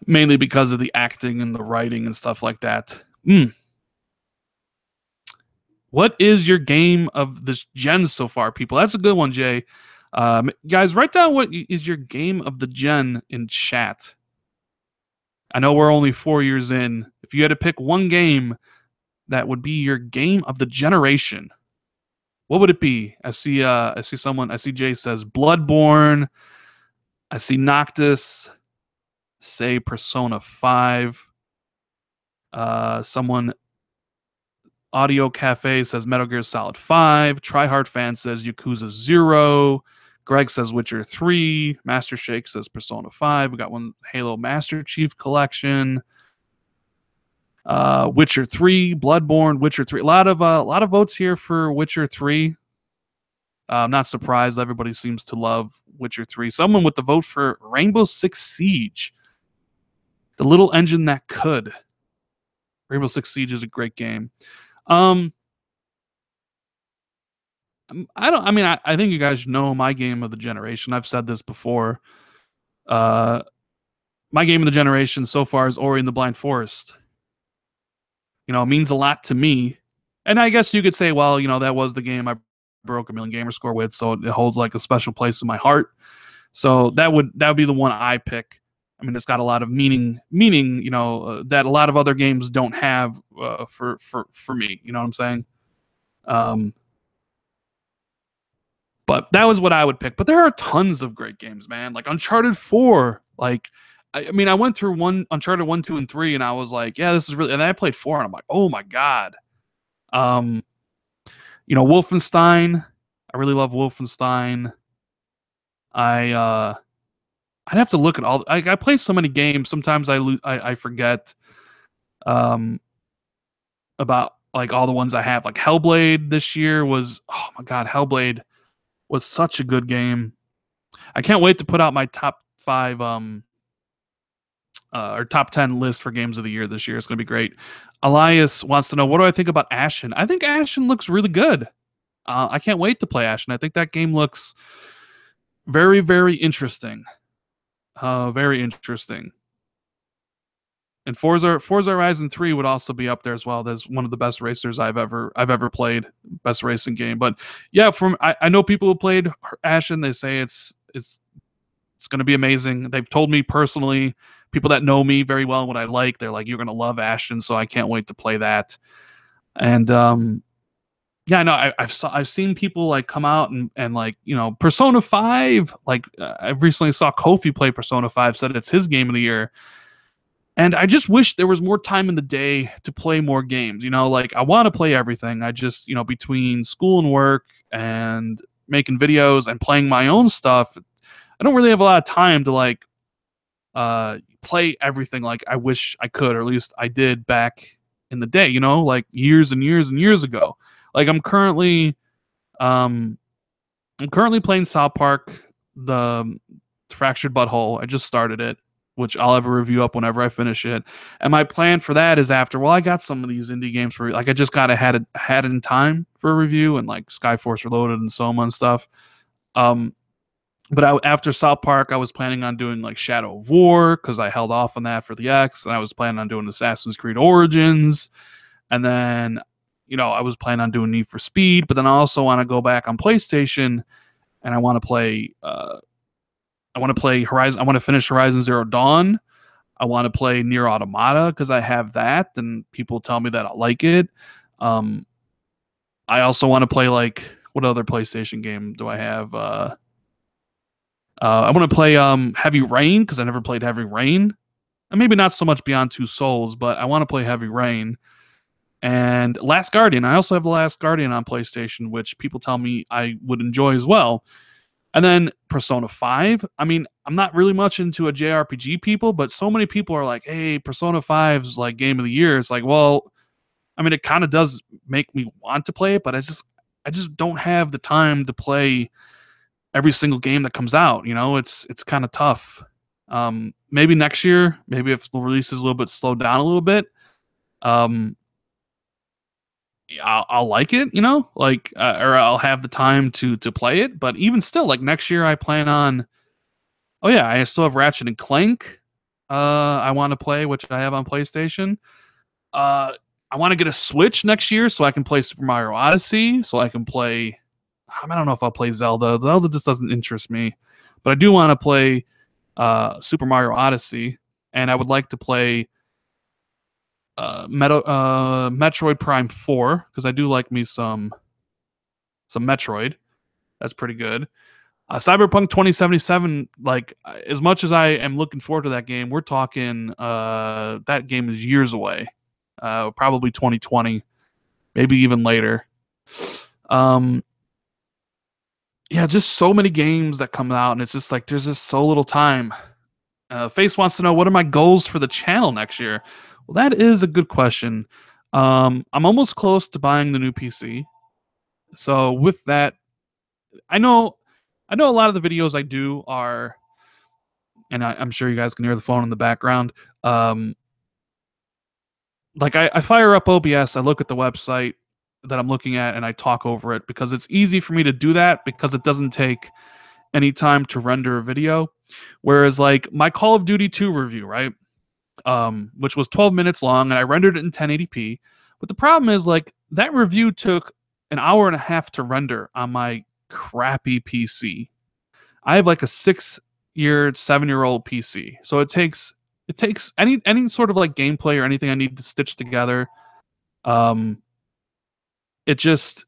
mainly because of the acting and the writing and stuff like that. What is your game of this gen so far, people? That's a good one, Jay. Guys, write down what is your game of the gen in chat. I know we're only 4 years in. If you had to pick one game that would be your game of the generation, what would it be? I see Jay says Bloodborne. I see Noctis say Persona 5. Someone Audio Cafe says Metal Gear Solid 5. Tryhard Fan says Yakuza 0. Greg says Witcher 3. Master Shake says Persona 5. We got one Halo Master Chief Collection. Witcher 3, Bloodborne, Witcher 3. A lot of votes here for Witcher 3. I'm not surprised. Everybody seems to love Witcher 3. Someone with the vote for Rainbow Six Siege. The little engine that could. Rainbow Six Siege is a great game. I think you guys know my game of the generation. I've said this before. My game of the generation so far is Ori and the Blind Forest. You know, it means a lot to me. And I guess you could say, well, you know, that was the game I broke a million gamer score with, so it holds like a special place in my heart. So that would be the one I pick. I mean, it's got a lot of meaning, you know, that a lot of other games don't have for me. You know what I'm saying? But that was what I would pick. But there are tons of great games, man. Like Uncharted 4. Like, I mean, I went through Uncharted 1, 2, and 3, and I was like, yeah, this is really. And then I played 4, and I'm like, oh my god. You know, Wolfenstein. I really love Wolfenstein. I'd have to look at all. I play so many games. Sometimes I forget about like all the ones I have. Like Hellblade this year was, oh my god, Hellblade was such a good game. I can't wait to put out my top 5 or top 10 list for games of the year this year. It's going to be great. Elias wants to know, what do I think about Ashen? I think Ashen looks really good. I can't wait to play Ashen. I think that game looks very, very interesting. Very interesting. And Forza Horizon 3 would also be up there as well. That's one of the best racers I've ever played. Best racing game. But yeah, I know people who played Ashen. They say it's going to be amazing. They've told me personally, people that know me very well, what I like, they're like, you're going to love Ashen. So I can't wait to play that. And yeah, I know I've seen people like come out and like, you know, Persona 5. Like I recently saw Kofi play Persona 5. Said it's his game of the year. And I just wish there was more time in the day to play more games. You know, like I want to play everything. I just, you know, between school and work and making videos and playing my own stuff, I don't really have a lot of time to like play everything like I wish I could, or at least I did back in the day, you know, like years and years and years ago. Like I'm currently playing South Park, the Fractured Butthole. I just started it, which I'll have a review up whenever I finish it. And my plan for that is after, well, I got some of these indie games for, like, I just got had it in time for a review, and like Skyforce Reloaded and Soma and stuff. But after South Park, I was planning on doing like Shadow of War because I held off on that for the X, and I was planning on doing Assassin's Creed Origins, and then I was planning on doing Need for Speed, but then I also want to go back on PlayStation and I want to play. I want to play Horizon. I want to finish Horizon Zero Dawn. I want to play Nier Automata because I have that, and people tell me that I like it. Um, I also want to play like what other PlayStation game do I have? I want to play Heavy Rain because I never played Heavy Rain. And maybe not so much Beyond Two Souls, but I want to play Heavy Rain. And Last Guardian. I also have The Last Guardian on PlayStation, which people tell me I would enjoy as well. And then Persona 5. I mean, I'm not really much into a JRPG people, but so many people are like, hey, Persona 5's like game of the year. It's like, well, I mean, it kind of does make me want to play it, but I just don't have the time to play every single game that comes out. It's kind of tough. Maybe next year, maybe if the release is a little bit slowed down a little bit, um, I'll like it, like or I'll have the time to play it. But even still, like next year, I plan on. Oh yeah, I still have Ratchet and Clank. I want to play, which I have on PlayStation. Uh, I want to get a Switch next year so I can play Super Mario Odyssey. So I can play. I don't know if I'll play Zelda. Zelda just doesn't interest me, but I do want to play Super Mario Odyssey, and I would like to play Metroid Prime 4 because I do like me some Metroid. That's pretty good. Cyberpunk 2077, like as much as I am looking forward to that game, we're talking that game is years away. Probably 2020, maybe even later. Um, yeah, just so many games that come out, and it's just like there's just so little time. Face wants to know what are my goals for the channel next year. Well, that is a good question. I'm almost close to buying the new PC. So with that, I know, I know a lot of the videos I do are, and I'm sure you guys can hear the phone in the background. Um, like I fire up OBS, I look at the website that I'm looking at, and I talk over it because it's easy for me to do that because it doesn't take any time to render a video. Whereas like my Call of Duty 2 review, right? Which was 12 minutes long, and I rendered it in 1080p. But the problem is, like, that review took an hour and a half to render on my crappy PC. I have like a 6-year, 7-year-old PC, so it takes any sort of like gameplay or anything I need to stitch together. Um, it just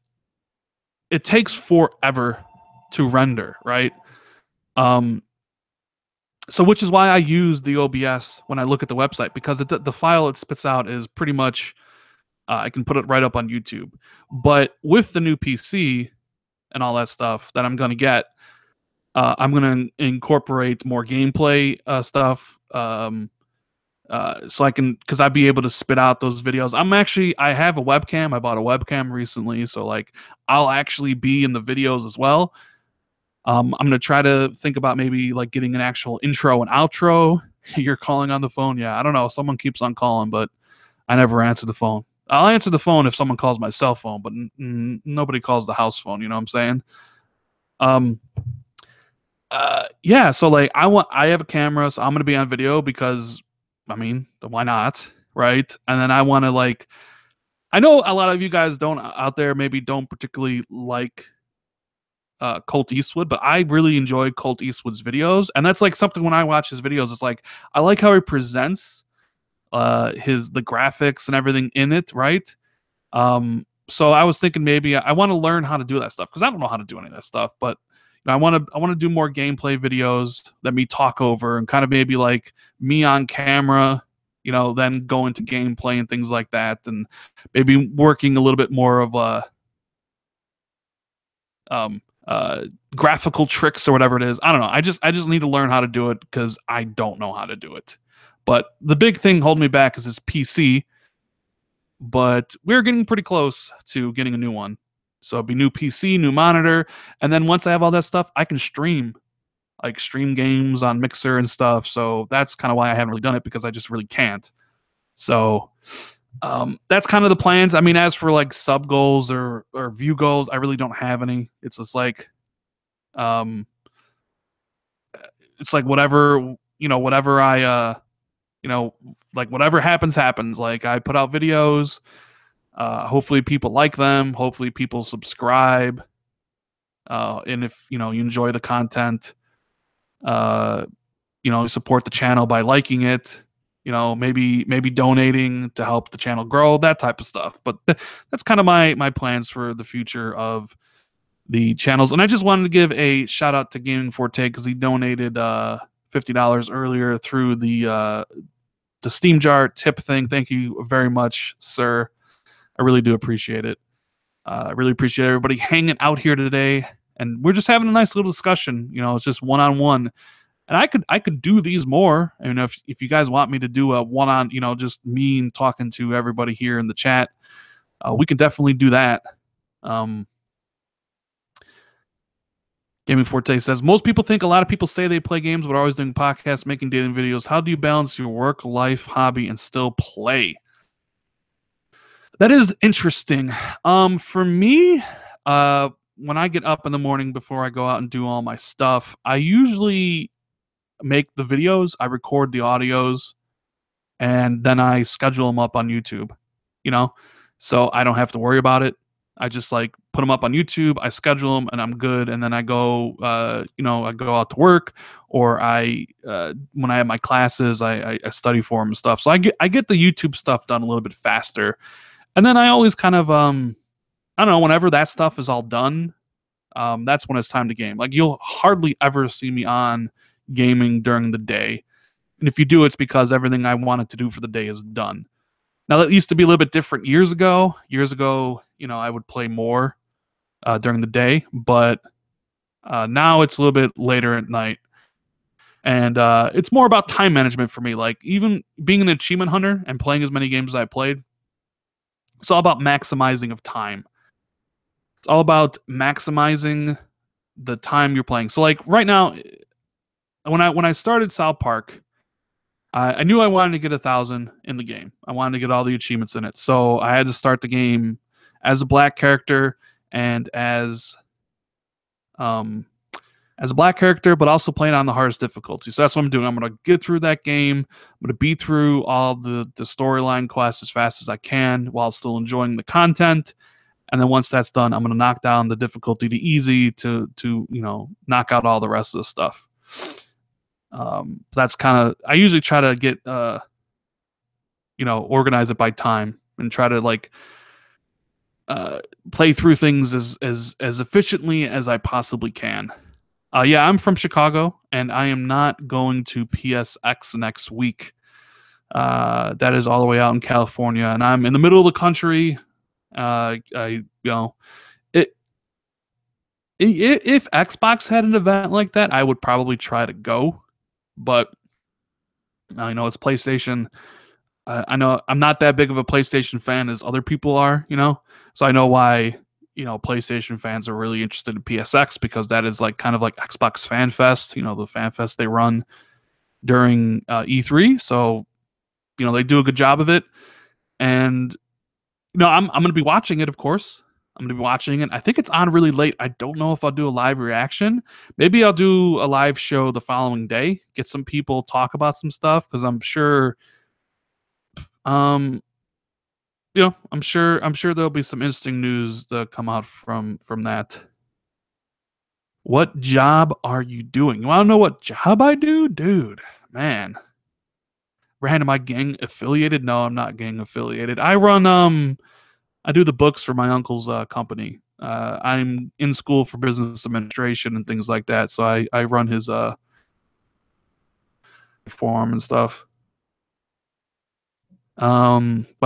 it takes forever to render, right? Um, so which is why I use the OBS when I look at the website because the file it spits out is pretty much I can put it right up on YouTube. But with the new PC and all that stuff that I'm going to get, I'm going to incorporate more gameplay stuff. So I can, because I'd be able to spit out those videos. I have a webcam. I bought a webcam recently. So, like, I'll actually be in the videos as well. I'm going to try to think about maybe like getting an actual intro and outro. You're calling on the phone. Yeah, I don't know. Someone keeps on calling, but I never answer the phone. I'll answer the phone if someone calls my cell phone, but nobody calls the house phone. You know what I'm saying? Um, yeah. So like, I have a camera, so I'm gonna be on video because, I mean, why not, right? And then I want to like, I know a lot of you guys don't out there maybe don't particularly like Colt Eastwood, but I really enjoy Colt Eastwood's videos, and that's like something when I watch his videos, it's like I like how he presents the graphics and everything in it, right? So I was thinking maybe I want to learn how to do that stuff because I don't know how to do any of that stuff, but I want to do more gameplay videos that me talk over and kind of maybe like me on camera, then go into gameplay and things like that, and maybe working a little bit more of um graphical tricks or whatever it is. I don't know. I just need to learn how to do it because I don't know how to do it. But the big thing holding me back is this PC. But we're getting pretty close to getting a new one. So it'll be new PC, new monitor, and then once I have all that stuff, I can stream games on Mixer and stuff. So that's kind of why I haven't really done it because I just really can't. So that's kind of the plans. I mean, as for like sub goals or view goals, I really don't have any. It's just like um it's like whatever, whatever I you know, like whatever happens happens. Like I put out videos, hopefully people like them, hopefully people subscribe, and if you enjoy the content, uh support the channel by liking it, maybe donating to help the channel grow, that type of stuff. But that's kind of my plans for the future of the channels. And I just wanted to give a shout out to Gaming Forte because he donated $50 earlier through the Steam Jar tip thing. Thank you very much, sir. I really do appreciate it. I really appreciate everybody hanging out here today, and we're just having a nice little discussion. It's just one on one, and I could do these more. I mean, if you guys want me to do a one on, just me talking to everybody here in the chat, we can definitely do that. Gaming Forte says most people think a lot of people say they play games, but are always doing podcasts, making daily videos. How do you balance your work, life, hobby, and still play? That is interesting. For me, when I get up in the morning before I go out and do all my stuff, I usually make the videos, I record the audios, and then I schedule them up on YouTube, you know? So I don't have to worry about it. I just like put them up on YouTube, I schedule them, and I'm good. And then I go, I go out to work, or when I have my classes, I study for them and stuff. So I get the YouTube stuff done a little bit faster. And then I always kind of, I don't know, whenever that stuff is all done, that's when it's time to game. Like you'll hardly ever see me on gaming during the day. And if you do, it's because everything I wanted to do for the day is done. Now that used to be a little bit different years ago. Years ago, I would play more during the day, but now it's a little bit later at night. And it's more about time management for me. Like even being an achievement hunter and playing as many games as I played, it's all about maximizing of time. It's all about maximizing the time you're playing. So like right now, when I started South Park, I knew I wanted to get 1,000 in the game. I wanted to get all the achievements in it. So I had to start the game as a black character and as a black character, but also playing on the hardest difficulty. So that's what I'm doing. I'm going to get through that game. I'm going to beat through all the storyline quests as fast as I can while still enjoying the content. And then once that's done, I'm going to knock down the difficulty to easy to knock out all the rest of the stuff. That's kind of, I usually try to get organize it by time and try to like play through things as efficiently as I possibly can. Yeah, I'm from Chicago, and I am not going to PSX next week. That is all the way out in California, and I'm in the middle of the country. If Xbox had an event like that, I would probably try to go, but I know it's PlayStation. I know I'm not that big of a PlayStation fan as other people are, so I know why PlayStation fans are really interested in PSX because that is like kind of like Xbox Fan Fest, the Fan Fest they run during E3. So they do a good job of it, and I'm going to be watching it, of course. I'm going to be watching it. I think it's on really late. I don't know if I'll do a live reaction. Maybe I'll do a live show the following day, get some people talk about some stuff because I'm sure I'm sure there'll be some interesting news that come out from that. What job are you doing? You want to know what job I do? Dude, man. Brand, am I gang affiliated? No, I'm not gang affiliated. I do the books for my uncle's company. I'm in school for business administration and things like that, so I run his forum and stuff. But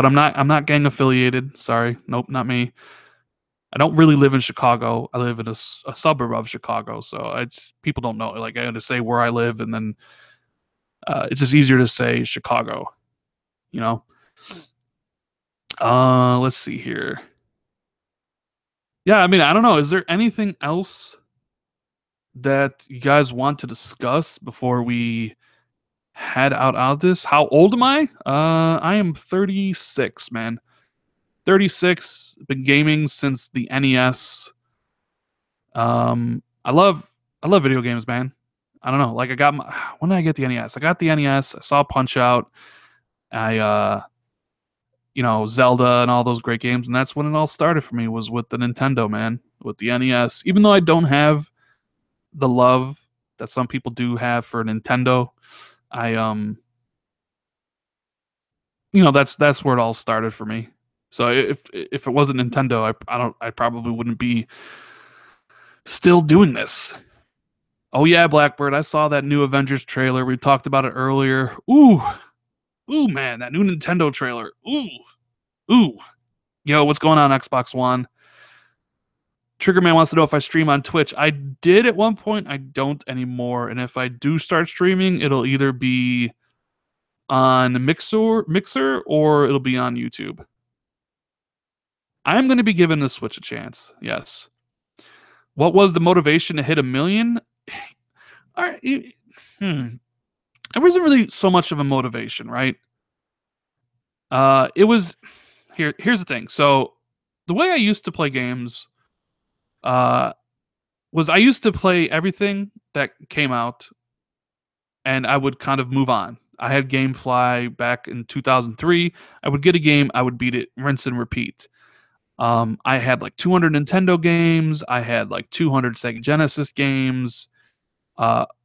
I'm not gang affiliated. Sorry, nope, not me. I don't really live in Chicago. I live in a suburb of Chicago, so people don't know. Like I had to say where I live, and then it's just easier to say Chicago. Let's see here. Yeah, I mean, I don't know. Is there anything else that you guys want to discuss before we head out of this? How old am I? I am 36, man. 36. Been gaming since the NES. I love video games, man. I don't know. Like I got when did I get the NES? I got the NES. I saw Punch Out. I Zelda and all those great games, and that's when it all started for me was with the Nintendo, man, with the NES. Even though I don't have the love that some people do have for Nintendo, I that's where it all started for me. So if it wasn't Nintendo, I probably wouldn't be still doing this. Oh yeah, Blackbird, I saw that new Avengers trailer. We talked about it earlier. Ooh, man, that new Nintendo trailer. Ooh. Yo, what's going on, Xbox One? Triggerman wants to know if I stream on Twitch. I did at one point. I don't anymore. And if I do start streaming, it'll either be on Mixer, or it'll be on YouTube. I'm going to be giving the Switch a chance. Yes. What was the motivation to hit 1 million? All right. It wasn't really so much of a motivation, right? It was here's the thing. So the way I used to play games was I used to play everything that came out and I would kind of move on. I had GameFly back in 2003. I would get a game, I would beat it, rinse and repeat. I had like 200 Nintendo games. I had like 200 Sega Genesis games.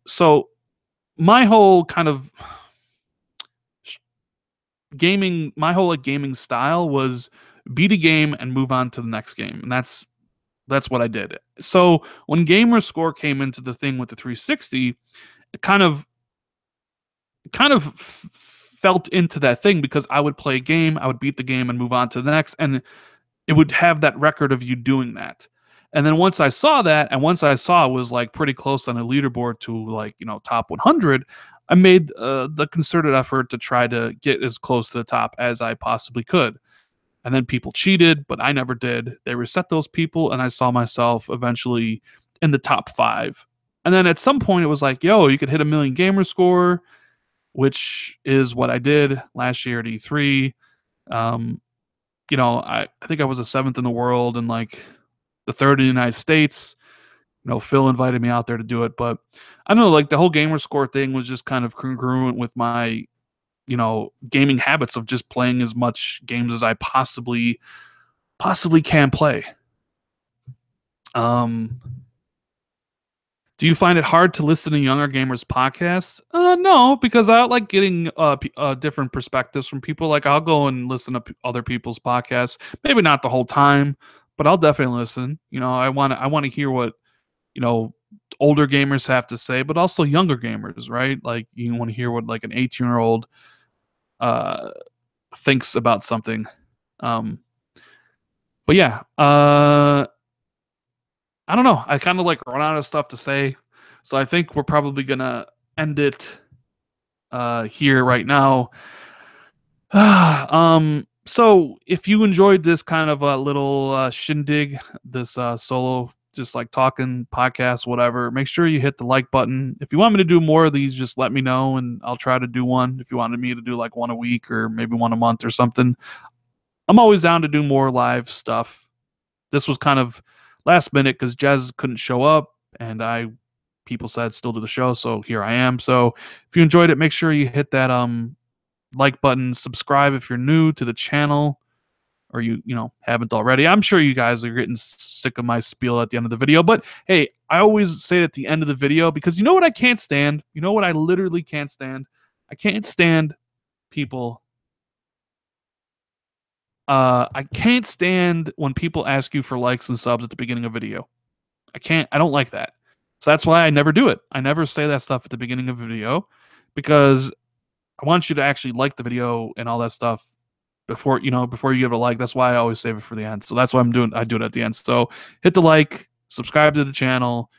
So my whole kind of gaming style was beat a game and move on to the next game, and that's what I did. So when Gamer Score came into the thing with the 360, it felt into that thing because I would play a game, I would beat the game and move on to the next, and it would have that record of you doing that. And then once I saw that, and once I saw it was like pretty close on a leaderboard to like, top 100, I made the concerted effort to try to get as close to the top as I possibly could. And then people cheated, but I never did. They reset those people, and I saw myself eventually in the top 5. And then at some point, it was like, yo, you could hit 1 million gamer score, which is what I did last year at E3. I think I was the 7th in the world and like the 3rd in the United States. Phil invited me out there to do it, but I don't know, like the whole gamer score thing was just kind of congruent with my, gaming habits of just playing as much games as I possibly can play. Do you find it hard to listen to younger gamers' podcasts? No, because I like getting different perspectives from people. Like I'll go and listen to other people's podcasts. Maybe not the whole time, but I'll definitely listen. I want to hear what older gamers have to say, but also younger gamers, right? Like you want to hear what like an 18-year-old thinks about something. But yeah, I don't know. I kind of like run out of stuff to say, so I think we're probably gonna end it here right now. So if you enjoyed this kind of a little shindig, this solo, just like talking podcast, whatever, make sure you hit the like button. If you want me to do more of these, just let me know, and I'll try to do one. If you wanted me to do like one a week or maybe one a month or something, I'm always down to do more live stuff. This was kind of last minute because Jez couldn't show up, and people said still do the show, so here I am. So if you enjoyed it, make sure you hit that like button, subscribe if you're new to the channel, or you haven't already. I'm sure you guys are getting sick of my spiel at the end of the video, but hey, I always say it at the end of the video because you know what I can't stand? You know what I literally can't stand? I can't stand people. I can't stand when people ask you for likes and subs at the beginning of a video. I don't like that. So that's why I never do it. I never say that stuff at the beginning of a video because I want you to actually like the video and all that stuff before you give it a like. That's why I always save it for the end. So that's why I do it at the end. So hit the like, subscribe to the channel,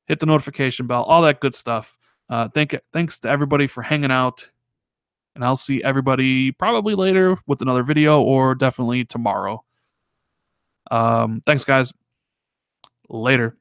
hit the notification bell, all that good stuff. Thanks to everybody for hanging out. And I'll see everybody probably later with another video or definitely tomorrow. Thanks, guys. Later.